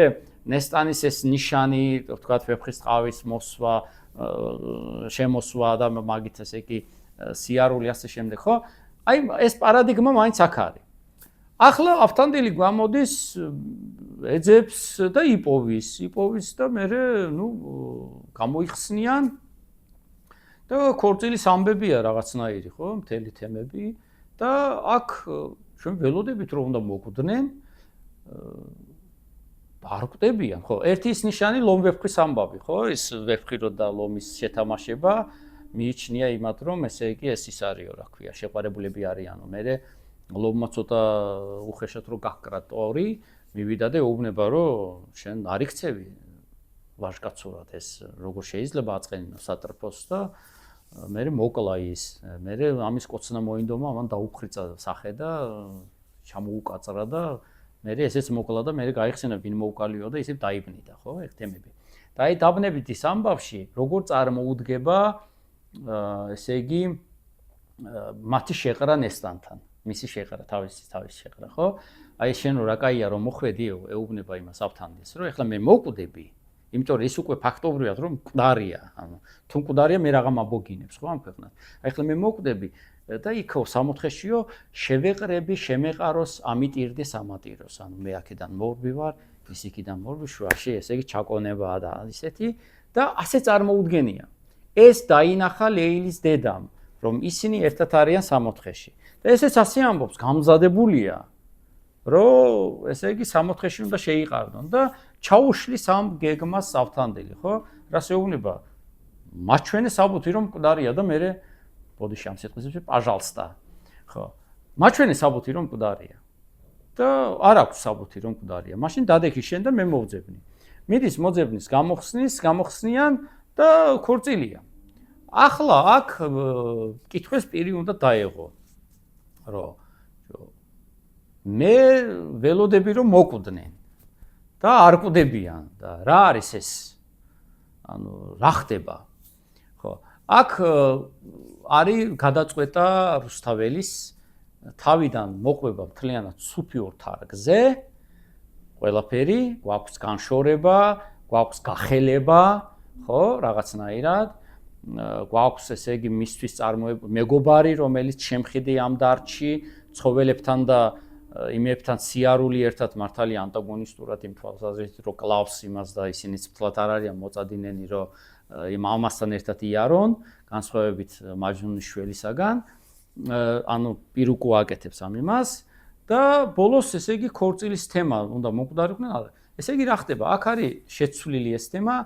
S1: ნესტანის ეს ნიშანი, თქვათ ვეფხის ტყავის მოსვა, შემოსვა და მაგით ესე იგი სიარული ასე შემდეგ, ხო? აი ეს პარადიგმა მაინც აქ არის. ახლა ავთანდილი გამოდის, ეძებს და იპოვის და მე გამოიხსნიან და ქორწილის ამბებია რაღაცნაირი, ხო, მთელი თემები და აქ ჩვენ ველოდებით რომ უნდა მოკვდნენ არ კვდებიან, ხო, ერთი ის ნიშანი ლომვეფხვის ამბავი, ხო, ის ვეფხირო და ლომის შეთამაშება მიიჩნია იმათ რომ ესე იგი ეს ის არისო, რა ქვია, შეყარებულები არიანო, მე ლომმა ცოტა უხეშად რომ გაქრა ტორი, მივიდა და ეუბნება რომ შენ არ იქცევი ვაჟკაცურად ეს როგორ შეიძლება აწყენინო სატრფოს და მე მოკლა ის, მე ამის კოცნა მოინდომა, ამან დაუფხრიცა სახე და ჩამოუკაწრა და მე ესეც მოკლა და მე გაიხსენა ვინ მოუკალიო და ისე დაიბნიდა, ხო, ეგ თემები. და აი დაბნებით ის ამბავში როგორ წარმოუდგება ესე იგი მათი შეყრა ნესტანთან. მისი შეყრა, თავისი შეყრა, ხო? აი შენ რა კაია რომ მოხვედიო, ეუბნება იმას ავთანდილს, რომ ეხლა მე მოკვდები, იმიტომ რომ ის უკვე ფაქტობრივად რომ მკვდარია, ანუ თუ მკვდარია მე რაღა მაბოგინებს, ხო, ამ ქვეყნად. აი ეხლა მე მოკვდები და იქო სამოთხეშიო შევეყრები, შემეყაროს, ამიტირდეს ამატიროს, ანუ მე აქედან მოვბივარ, ის იქიდან მოვბი შუაში, ესე იგი ჩაკონებაა და ისეთი და ასე წარმოუდგენია. ეს დაინახა ლეილის დედამ, რომ ისინი ერთად არიან სამოთხეში. და ესეც ასე ამბობს, გამზადებულია, რომ ესე იგი სამოთხეში უნდა შეიყარნონ და ჩაუშლის ამ გეგმას ავთანდილი, ხო? რას ეუბნება? მაჩვენე საბუთი რომ მკვდარია და მე ბოდიში ამ სიტყვაზე პაჟალსტა, ხო? მაჩვენე საბუთი რომ მკვდარია. და არ აქვს საბუთი რომ მკვდარია. მაშინ დადექი შენ და მე მოვძებნი. მიდის მოძებნის გამოხსნიან და ქორწილია. ახლა აქ კითხვის პირი უნდა დაეღო. რომ მე ველოდები რომ მოკვდნენ და არ კვდებიან და რა არის ეს? ანუ რა ხდება? ხო, აქ არის გადაწყვეტა რუსთაველის თავიდან მოყვება მთლიანად სუფიურ თარგზე, ყველაფერი, გვაქვს განშორება, გვაქვს გახელება, ხო, რაღაცნაირად გვაქვს ესე იგი მისთვის წარმოებული მეგობარი, რომელიც შემხედე ამ დარჩი, ცხოველებთან და იმებთან სიარული ერთად მართალი ანტაგონისტურად იმ თვალსაზრისით რომ კლავს იმას და ისინიც მთლად არ არიან მოწადინენი რომ იმ ამასთან ერთად იარონ განსხვავებით მაჯნუნის შველისაგან ანუ პირუკო აკეთებს ამ იმას და ბოლოს ესე იგი ქორწილის თემა უნდა მოკვდარიყვნენ ესე იგი რა ხდება აქ არის შეცვლილი ეს თემა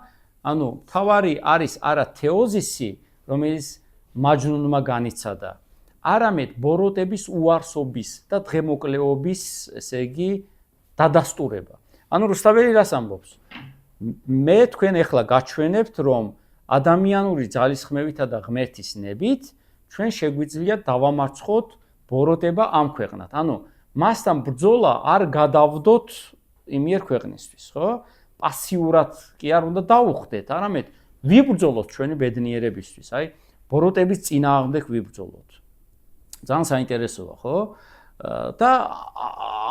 S1: ანუ თავარი არის არა თეოზისი რომელიც მაჯნუნმა განიცადა არამედ ბოროტების უარსობის და დღემოკლეობის ესე იგი დადასტურება ანუ რუსთაველი რას ამბობს მე თქვენ ახლა გაჩვენებთ რომ ადამიანური ძალისხმევითა და ღმერთის ნებით ჩვენ შეგვიძლია დავამარცხოთ ბოროტება ამ ქვეყნად. ანუ მასთან ბრძოლა არ გადავდოთ იმიერ ქვეყნისთვის, ხო? პასიურად კი არ უნდა დავუხდეთ, არამედ ვიბრძოლოთ ჩვენი ბედნიერებისთვის, აი, ბოროტების წინააღმდეგ ვიბრძოლოთ. ძალიან საინტერესოა, ხო? და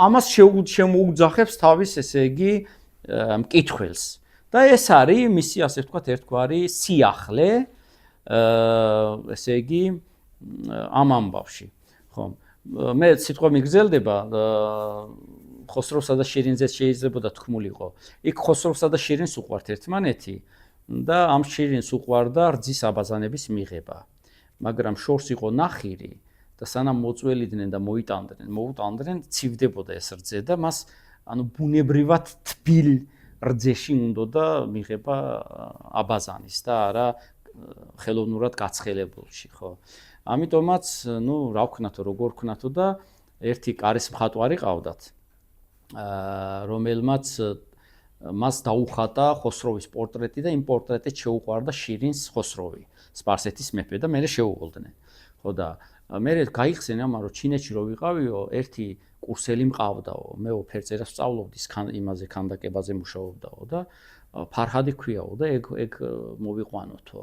S1: ამას შემოუძახებს თავის, ესე იგი, მკითხველს. და ეს არის მისი, ასე ვთქვათ, ერთგვარი სიახლე, ესე იგი, ამ ამბავში, ხო? მე სიტყვა მიგრძელდება, ხოსროვსა და შირინზეც შეიძლებოდა თქმულიყო. იქ ხოსროვსა და შირინს უყვართ ერთმანეთი და ამ შირინს უყვარდა რძის აბაზანების მიღება. მაგრამ შორს იყო ნახირი და სანამ მოწველიდნენ და მოუტანდნენ, ცივდებოდა ეს რძე და მას ანუ ბუნებრივად თბილ რძეში უნდა მიღება აბაზანის და არა ხელოვნურად გაცხელებულში, ხო? ამიტომაც, ნუ რა ვქნათო, როგორ ვქნათო და ერთი კარის მხატვარი ყავდათ, რომელმაც მას დაუხატა ხოსროვის პორტრეტი და იმ პორტრეტით შეუყვარდა შირინს ხოსროვი, სპარსეთის მეფე და მერე შეუღოლდნენ. ხო და მერე გაიხსენა ამან რომ ჩინეთში რო ვიყავიო, ერთი კურსელი მყავდაო, მე ფერწერას ვსწავლობდი იმაზე ქანდაკებაზე მუშაობდაო და ფარჰადი ქვიაო და ეგ მოვიყვანოთო.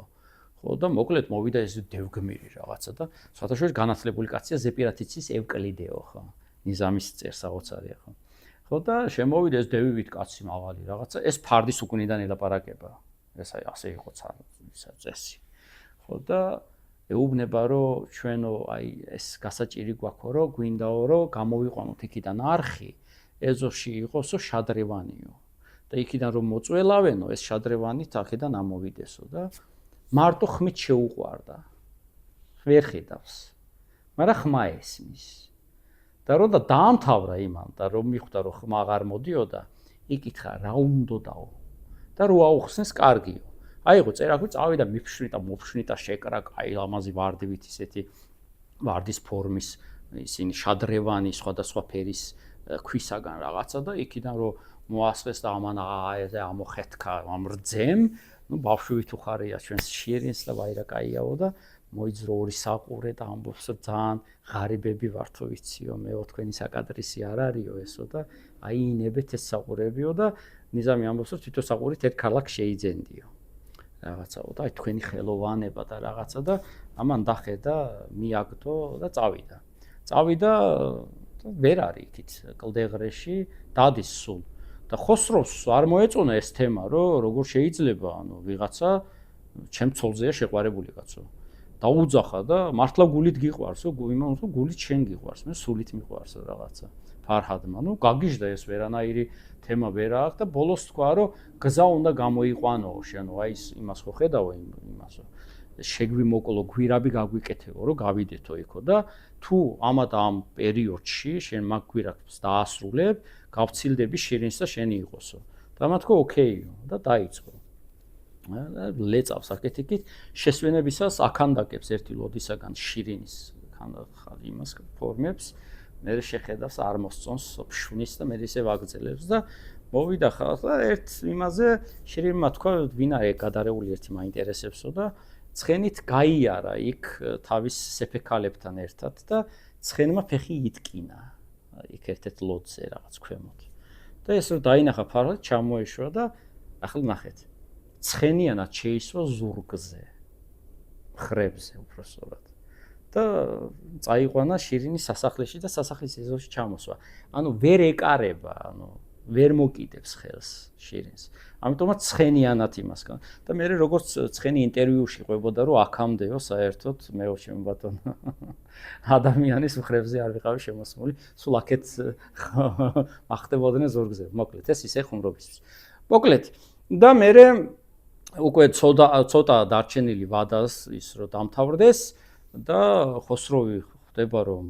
S1: ხო და მოკლედ მოვიდა ეს დევგმირი რაღაცა და სხვათაშორის განათლებული კაცია ზეპირათიცის ევკლიდეო, ხო? ნიზამის წერს საოცარია, ხო? ხო და შემოვიდა ეს დევივით კაცი მაღალი რაღაცა, ეს ფარდის უკნიდან ელაპარაკება. ეს აი ასე იყო წესი. ხო და ეუბნება რომ ჩვენო აი ეს გასაჭირი გვაქვს რომ გვინდაო რომ გამოვიყვანოთ იქიდან არხი ეზოში იყოსო შადრევანიო და იქიდან რომ მოწველავენო ეს შადრევანი აქედან ამოვიდესო და მარტო ხმით შეუყვარდა ვერ ხედავს მაგრამ ხმა ესმის და რომ დაამთავრა იმან და რომ მიხვდა რომ ხმა აღარ მოდიოდა იკითხა რა უნდოდაო და რო აუხსნეს კარგიო აიღო წერაქვი წავიდა მიფშვნიტა მოფშვნიტა შეკრა კაი ლამაზი ვარდივით ისეთი ვარდის ფორმის ისინი შადრევანი სხვადასხვა ფერის ქვისაგან რაღაცა და იქიდან რომ მოასწრეს და ამან აეზე ამოხეთქა ამ რძემ ნუ ბავშვით უხარია ჩვენს შირინს და ვაირა კაიაო და მოიძრო ორი საყურე და ამბობს რომ ძალიან ღარიბები ვართო ვიციო მეო თქვენი საკადრისი არ არისო ესო და აინებეთ ეს საყურებიო და ნიზამი ამბობს რომ თვითონ საყურით ერთ ქალაქ შეიძენდიო რაღაცაო და აი თქვენი ხელოვანება და რაღაცა და ამან დახედა მიაგდო და წავიდა. წავიდა და ვერ არის იქით კლდეღრეში დადის სულ. და ხოსროვს არ მოეწონა ეს თემა, რომ როგორ შეიძლება, ანუ ვიღაცა ჩემ ცოლზეა შეყვარებული კაცო. დაუძახა და მართლა გულით გიყვარსო, იმან რომ გულით შენ გიყვარს, მე სულით მიყვარსო რაღაცა. ფარჰადმა, ნუ გაგიჟდა ეს ვერანაირი თემა ვერ აქვს და ბოლოს თქვა რომ გზა უნდა გამოიყვანო შენო აი იმას ხო ხედავო იმასო შეგვიმოკლო გვირაბი გაგვიკეთებო რომ გავიდეთო იქო და თუ ამათ ამ პერიოდში შენ მაგ გვირაბს დაასრულებ გავცილდები შირინს და შენი იყოსო და მათ თქო ოკეიო და დაიწყო ლეწავს აკეთიკით შესვენებისას აქანდაკებს ერთი ლოდისაგან შირინის იმას ფორმებს მე შეხედავს არ მოსწონს ფშვნის და მე ისე ვაგრძელებს და მოვიდა ხალხა ერთ იმაზე შირინმა თქვა ვინაა გადარეული ერთი მაინტერესებსო და ცხენით გაიარა იქ თავის სეფექალებთან ერთად და ცხენმა ფეხი იტკინა იქ ერთ-ერთ ლოდზე რაღაც ქვემოთ და ეს რომ დაინახა ფარად ჩამოეშვა და ახლა ნახეთ ცხენიანად შეისვა ზურგზე ხრებზე უბრალოდ და წაიყვანა შირინის სასახლეში და სასახლის ეზოში ჩამოსვა. ანუ ვერ ეკარება, ანუ ვერ მოკიდებს ხელს შირინს. ამიტომაც ცხენიანად იმას გან. და მე როგორც ცხენი ინტერვიუში ყვებოდა რომ აქამდეო საერთოდ მეო ჩემ ბატონო ადამიანის მხრებზე არ ვიყავი შემოსმული, სულ აქეთ ახდებოდნენ ზურგზე. მოკლედ ეს ისე ხუმრობისთვის. მოკლედ და მე უკვე ცოტა დარჩენილი ვადას ის რომ დამთავრდეს და ხოსროვი ხდება რომ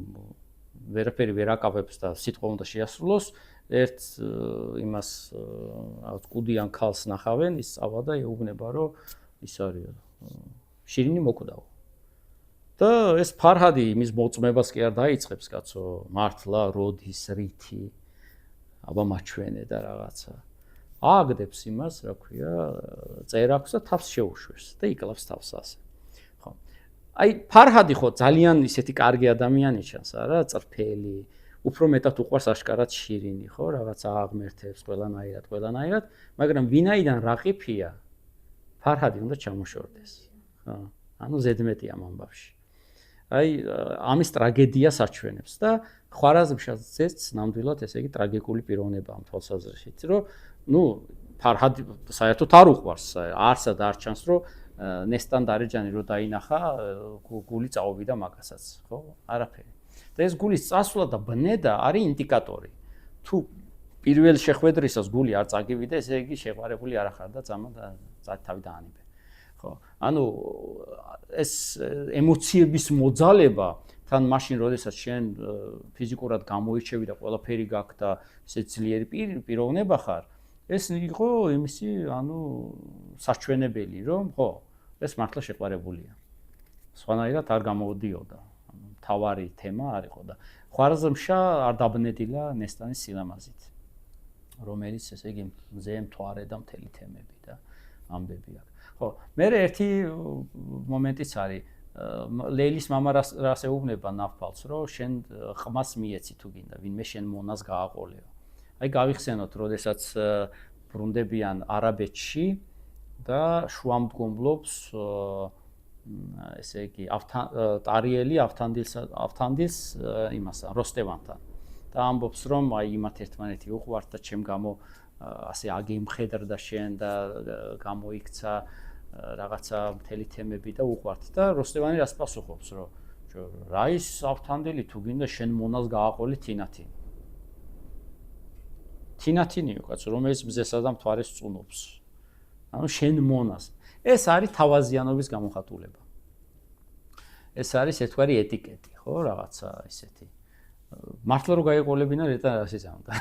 S1: ვერაფერი ვერ აკავებს და სიტყვა უნდა შეასრულოს. ერთ იმას რაღაც კუდიან ქალს ნახავენ, ის წავა და ეუბნება რომ ის არის შირინი მოკვდაო. და ეს ფარჰადი იმის მოწმებას კი არ დაიწყებს კაცო, მართლა როდის რითი აბა მაჩვენე და რაღაცა. ააგდებს იმას, რა ქვია, წერაქვს და თავს შეუშვებს და იკლავს თავს ასე. ხო. აი ფარჰადი ხო ძალიან ისეთი კარგი ადამიანი ჩანს, არა, წრფელი, უფრო მეტად უყვარს აშკარად შირინი, ხო, რაღაცა აღმერთებს ყველანაირად, მაგრამ ვინაიდან რაყიფია, ფარჰადი უნდა ჩამოშორდეს. ხო. ანუ ზედმეტი ამ ამბავში. აი ამის ტრაგედიას აჩვენებს და ხვარაზმშაძეც ნამდვილად ესე იგი ტრაგიკული პიროვნება ამ თვალსაზრისით, რომ ნუ ფარჰადი საერთოდ არ უყვარს, არსად არ ჩანს, რომ ნესტან დარეჯანი რო დაინახა, გული წაუვიდა მაგასაც, ხო? არაფერი. და ეს გულის წასვლა და ბნედა არის ინდიკატორი. თუ პირველ შეხვედრისას გული არ წაგივიდა, ესე იგი შეყვარებული არ ახარ და თავი დაანიბე. ხო? ანუ ეს ემოციების მოძალება თან მაშინ როდესაც შენ ფიზიკურად გამოირჩევი და ყველაფერი გაქვს და ესე ძლიერი პიროვნება ხარ, ეს იყო იმისი, ანუ საჩვენებელი, რომ ხო, ეს მართლა შეყვარებულია. სხვანაირად არ გამოდიოდა. თავარი თემა არ იყო და ხვარაზმშა არ დაბნედილა ნესტანის სილამაზით, რომელიც ესე იგი მზე მთვარე და მთელი თემები და ამბები აქვს. ხო, მე ერთი მომენტიც არის, ლეილის მამა რას ეუბნება ნავფალს, რომ შენ ხმას მიეცი თუ გინდა, ვინმე შენ მონას გააყოლეო. აი გავიხსენოთ, როდესაც ბრუნდებიან არაბეთში და შუამდგომლობს ესე იგი ტარიელი ავთანდილს იმასთან როსტევანთან და ამბობს რომ აი იმათ ერთმანეთი უყვართ და ჩემ გამო ასე აგიმხედრდა შენ და გამოიქცა რაღაცა მთელი თემები და უყვართ და როსტევანი რას პასუხობს რომ რა ის ავთანდილი თუ გინდა შენ მონას გააყოლი თინათინიო კაცო რომელიც მზესა და მთვარეს წუნობს ანუ შენ მონას ეს არის თავაზიანობის გამოხატულება. ეს არის ერთგვარი ეტიკეტი, ხო, რაღაცა ისეთი. მართლა რო გაიყოლებინა რეტა ასე ამდა.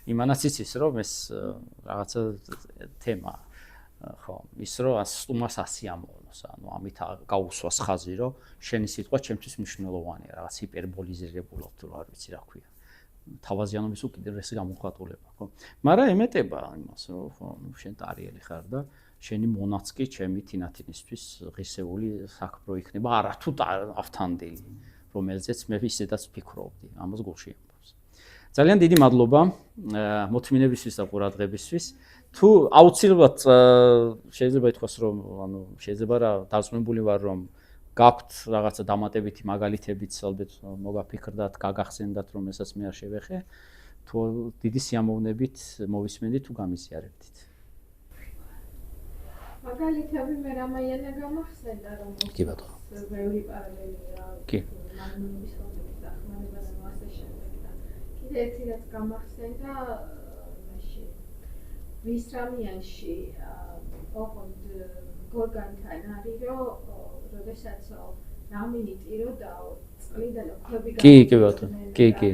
S1: იმანაც იცის რომ ეს რაღაცა თემა ხო, ის რომ სტუმას ასე ამოვნოს, ანუ ამით გაუსვას ხაზი რომ შენი სიტყვა ჩემთვის მნიშვნელოვანია, რაღაც ჰიპერბოლიზირებულად თუ არ ვიცი რა ქვია. თავაზიანობის უკიდურესი გამოხატულება, ხო. მაგრამ ემეტება იმას რომ ხო, შენ ტარიელი ხარ და შენი მონაც კი ჩემი თინათინისთვის ღირსეული საქმრო იქნება, არა თუ ავთანდილი, რომელზეც მე ისედაც ვფიქრობდი, ამას გულში ამბობს. ძალიან დიდი მადლობა მოთმინებისთვის და ყურადღებისთვის. თუ აუცილებლად შეიძლება ითქვას, რომ ანუ შეიძლება რა დარწმუნებული ვარ, რომ გაქვთ რაღაცა დამატებითი მაგალითებიც ალბათ მოგაფიქრდათ, გაგახსენდათ, რომელსაც მე არ შევეხე, თუ დიდი სიამოვნებით მოვისმენდით თუ გამიზიარებდით.
S2: მაგალითები მე რამაიანა გამახსენდა რომ
S1: კი ბატონო.
S2: ბევრი პარალელია.
S1: კი.
S2: მაგნუმის ხომების დახმარება და ასე შემდეგ და კიდე ერთი რაც გამახსენდა მაშინ ვისრამიანში ოღონდ გორგანთან არის რომ როდესაც რამინი ტიროდა წყლიდან ქვები
S1: კი ბატონო. კი.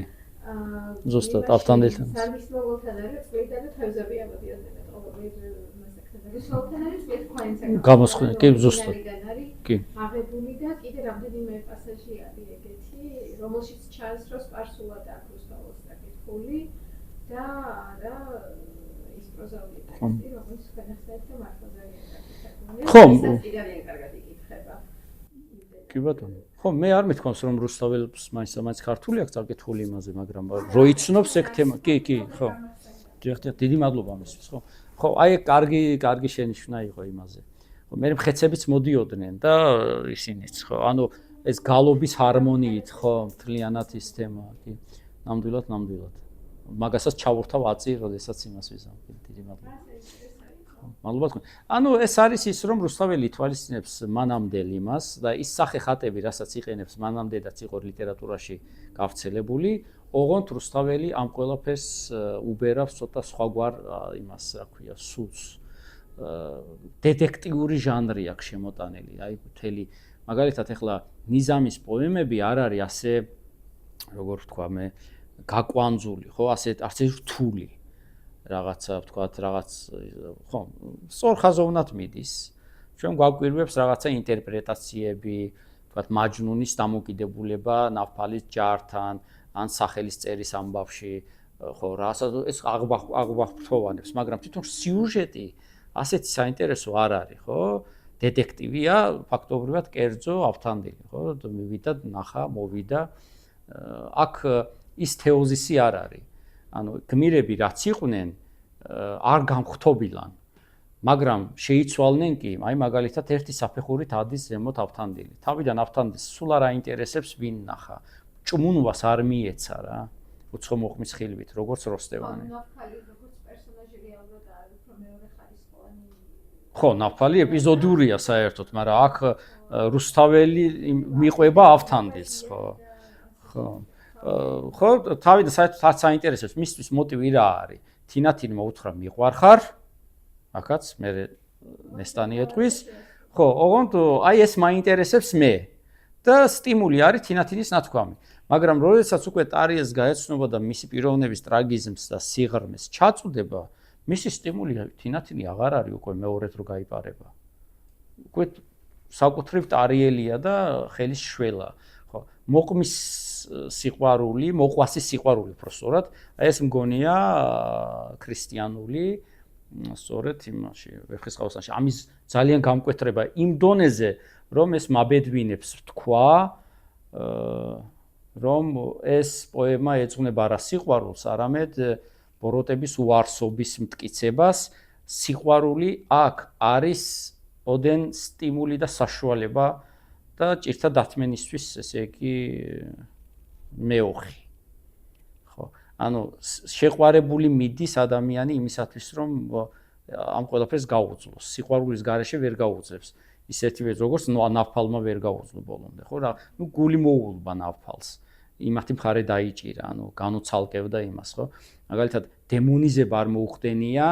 S1: ზუსტად ავთანდილთან.
S2: სამის მოგოლთან არის წყლიდან თევზები ამოდიოდნენ ყოველ
S1: გამოსხდები, კი ზუსტად. კი.
S2: აღებული და კიდე რამდენიმე პასაჟი არის ეგეთი, რომელშიც ჩანს რომ სპარსულად აქვს რუსთაველს დაკითხული და არა ის პროზაული ტექსტი, რომელიც განახსენეთ და მართლა ძალიან კარგი.
S1: ხო,
S2: ძალიან კარგად იკითხება.
S1: კი ბატონო. ხო, მე არ მithქვამს რომ რუსთაველს მაინც ქართული აქვს დაკითხული იმაზე, მაგრამ რო იცნობს ეგ თემა. კი, ხო. დიდი მადლობა ამისთვის, ხო. ხო, აი კარგი შენიშვნა იყო იმაზე. ხო, მე მხეცებიც მოდიოდნენ და ისინიც, ხო, ანუ ეს გალობის ჰარმონიით, ხო, მთლიანად ის თემა, კი. ნამდვილად. მაგასაც ჩავურთავ აწი, როდესაც იმას ვიზამ. დიდი მადლობა. მადლობა თქვენ. ანუ ეს არის ის, რომ რუსთაველი ითვალისწინებს მანამდელ იმას და ის სახე ხატები, რასაც იყენებს მანამდეაც იყო ლიტერატურაში გავრცელებული, ოღონდ რუსთაველი ამ ყველაფერს უბერავს ცოტა სხვაგვარ იმას, რა ქვია, სულს. დეტექტიური ჟანრი აქვს შემოტანილი. აი მთელი მაგალითად ეხლა ნიზამის პოემები არ არის ასე, როგორ ვთქვა მე, გაკვანძული, ხო, ასე რთული. რაღაცა ვთქვათ, რაღაც ხო, სწორხაზოვნად მიდის. ჩვენ გვაკვირვებს რაღაცა ინტერპრეტაციები, ვთქვათ, მაჯნუნის დამოკიდებულება ნავთალის ჯართან, ან სახელის წერის ამბავში, ხო, რასაც ეს აღგვახრთოვანებს, მაგრამ თვითონ სიუჟეტი ასეთი საინტერესო არ არის, ხო? დეტექტივია, ფაქტობრივად კერძო ავთანდილი, ხო? მივიდა, ნახა, მოვიდა. აქ ის თეოზისი არ არის. ანუ გმირები რაც იყვნენ, არ გამხთობილან, მაგრამ შეიცვალნენ კი, აი მაგალითად ერთი საფეხურით ადის ზემოთ ავთანდილი. თავიდან ავთანდილს სულ არ აინტერესებს ვინ ნახა. ჭმუნვას არ მიეცა რა, უცხო მოყმის ხილვით, როგორც როსტევანი. ხო, ნავთალი ეპიზოდურია საერთოდ, მაგრამ აქ რუსთაველი მიყვება ავთანდილს, ხო. ხო, თავიდან საერთოდ საინტერესებს, მისთვის მოტივი რა არის? თინათინმა უთხრა მიყვარხარ, აქაც მე ნესტანი ეთქვის. ხო, ოღონდ აი ეს მაინტერესებს მე და სტიმული არის თინათინის ნათქვამი. მაგრამ როდესაც უკვე ტარიეს გაეცნობა და მისი პიროვნების ტრაგიზმს და სიღრმეს ჩაწუდება, მისი სტიმული თინათინი აღარ არის უკვე მეორედ რო გაიპარება. უკვე საკუთრივ ტარიელია და ხელის შველა. ხო, მოყმის სიყვარული, მოყვასის სიყვარული პროსტორად, აი ეს მგონია ქრისტიანული, სწორედ იმაში, ვერხისყაოსანში. ამის ძალიან გამკვეთრება იმ დონეზე, რომ ეს მაბედვინებს თქვა, რომ ეს პოემა ეძღვნება არა სიყვარულს, არამედ ბოროტების უარსობის მტკიცებას. სიყვარული აქ არის ოდენ სტიმული და საშუალება და ჭირთა დათმენისთვის, ესე იგი მეოხი. ხო, ანუ შეყვარებული მიდის ადამიანი იმისათვის, რომ ამ ყველაფერს გაუძლოს. სიყვარულის გარეშე ვერ გაუძლებს. ისეთივე როგორც ნავთალმა ვერ გაუძლო ბოლომდე, ხო რა, ნუ გული მოულბა ნავთალს. იმათი მხარე დაიჭირა, ანუ განუცალკევდა იმას, ხო? მაგალითად, დემონიზება არ მოუხდენია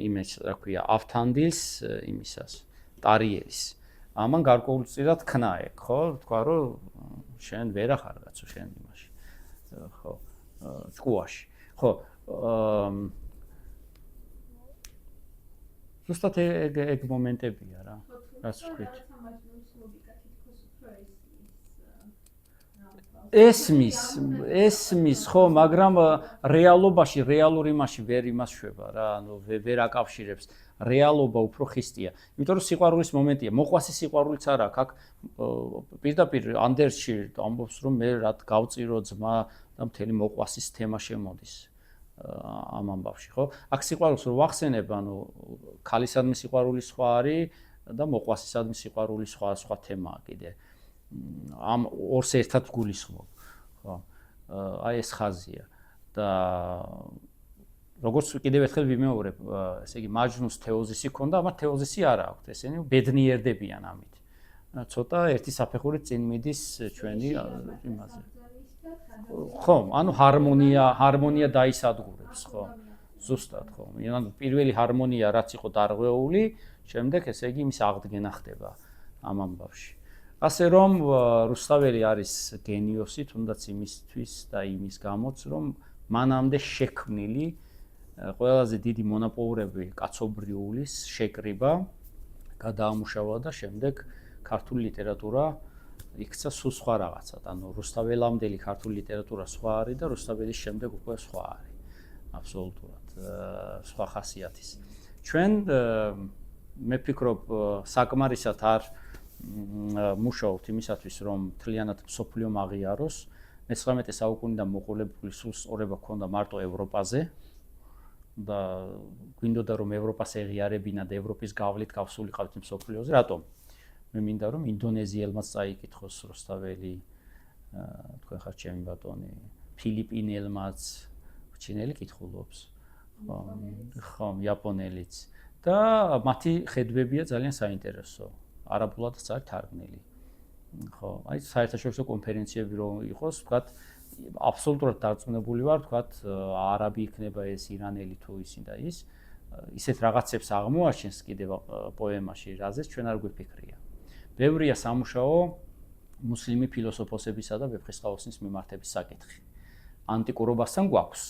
S1: იმას, რა ქვია, ავთანდილს იმისას, ტარიელის. ამან გარკვეულწილად ქნა ეგ, ხო? თქვა, რომ შენ ვერ ახარ კაცო შენ იმაში. ხო, ჭკუაში. ხო, ზუსტად ეგ მომენტებია რა. რაც ვთქვით. ესმის, ხო, მაგრამ რეალობაში, რეალურ იმაში ვერ იმას შვება რა, ანუ ვერ აკავშირებს. რეალობა უფრო ხისტია. იმიტომ რომ სიყვარულის მომენტია, მოყვასის სიყვარულიც არ აქვს. აქ პირდაპირ ანდერსში ამბობს, რომ მე რა გავწირო ძმა და მთელი მოყვასის თემა შემოდის ამ ამბავში, ხო? აქ სიყვარულს რო ვახსენებ, ანუ ქალისადმი სიყვარული სხვა არის და მოყვასისადმი სიყვარული სხვა თემაა კიდე. ამ ორს ერთად გულისხმობ, ხო? აი ეს ხაზია და როგორც კიდევ ერთხელ ვიმეორებ, ესე იგი მაჯნუს თეოზისი ქონდა, მაგრამ თეოზისი არ აქვს, ესენი ბედნიერდებიან ამით. ცოტა ერთი საფეხურით წინ მიდის ჩვენი იმაზე. ხო, ანუ ჰარმონია დაისადგურებს, ხო? ზუსტად, ხო. ანუ პირველი ჰარმონია რაც იყო დარღვეული, შემდეგ ესე იგი იმის აღდგენა ხდება ამ ამბავში. ასე რომ რუსთაველი არის გენიოსი, თუნდაც იმისთვის და იმის გამოც, რომ მანამდე შექმნილი ყველაზე დიდი მონაპოვრები კაცობრიულის შეკრიბა გადაამუშავა და შემდეგ ქართული ლიტერატურა იქცა სულ სხვა რაღაცად. ანუ რუსთაველამდელი ქართული ლიტერატურა სხვა არის და რუსთაველის შემდეგ უკვე სხვა არის. აბსოლუტურად სხვა ხასიათის. ჩვენ მე ვფიქრობ საკმარისად არ მუშაობთ იმისათვის, რომ მთლიანად მსოფლიო აღიაროს. 19 საუკუნიდან მოყოლებული სულ სწორება ჰქონდა მარტო ევროპაზე და გვინდოდა რომ ევროპას ეღიარებინა და ევროპის გავლით გავსულიყავთ მსოფლიოზე. რატომ? მე მინდა რომ ინდონეზიელმაც წაიკითხოს რუსთაველი, თქვენ ხართ ჩემი ბატონი, ფილიპინელმაც, ჩინელი კითხულობს. ხო, იაპონელიც. და მათი ხედვებია ძალიან საინტერესო. არაბულადაც არის თარგმნილი. ხო, აი საერთაშორისო კონფერენციები რომ იყოს, ვთქვათ, აბსოლუტურად დარწმუნებული ვარ, ვთქვათ, არაბი იქნება ეს, ირანელი თუ ისინი და ის, ისეთ რაღაცებს აღმოაჩენს კიდევ პოემაში, რაზეც ჩვენ არ გვიფიქრია. ბევრია სამუშაო მუსლიმი ფილოსოფოსებისა და ვეფხისტყაოსნის მიმართების საკითხი. ანტიკურობასთან გვაქვს.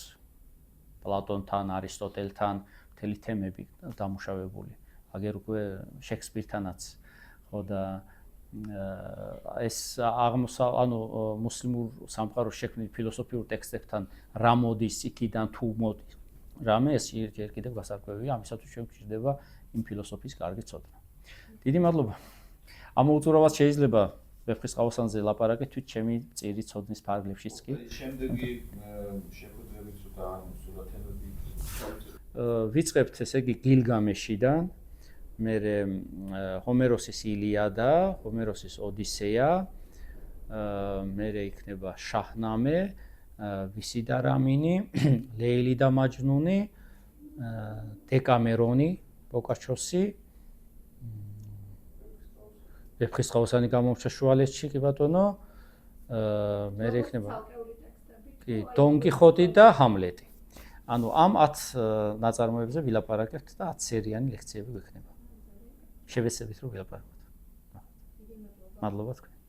S1: პლატონთან, არისტოტელთან მთელი თემები დამუშავებული. აგერ უკვე შექსპირთანაც, ხო და ეს მუსლიმურ სამყაროს შექმნილ ფილოსოფიურ ტექსტებთან რა მოდის იქიდან თუ მოდის რამე ეს ერთ კიდევ გასარკვევია, ამისათვის ჩვენ გვჭირდება იმ ფილოსოფიის კარგი ცოდნა. დიდი მადლობა. ამ უძურავად შეიძლება ვეფხისტყაოსანზე ლაპარაკი თვით ჩემი წირი ცოდნის ფარგლებშიც კი.
S3: შემდეგი შეხვედრებით ცოტა სურათებები
S1: ვიწყებთ ესე იგი გილგამეშიდან, მერე ჰომეროსის ილიადა, ჰომეროსის ოდისეა, მერე იქნება შაჰნამე, ვისიდარამინი, ლეილი და მაჯნუნი, დეკამერონი, ბოკაჩოსი, ვეფხისტყაოსანი გამომრჩა შუალედში, კი ბატონო, მერე იქნება კი დონ კიხოტი და ჰამლეტი. ანუ ამ 10 ნაწარმოებზე ვილაპარაკებთ და 10 სერიანი ლექციები გვექნება. შევეცდებით რომ ვილაპარაკოთ. მადლობა თქვენ.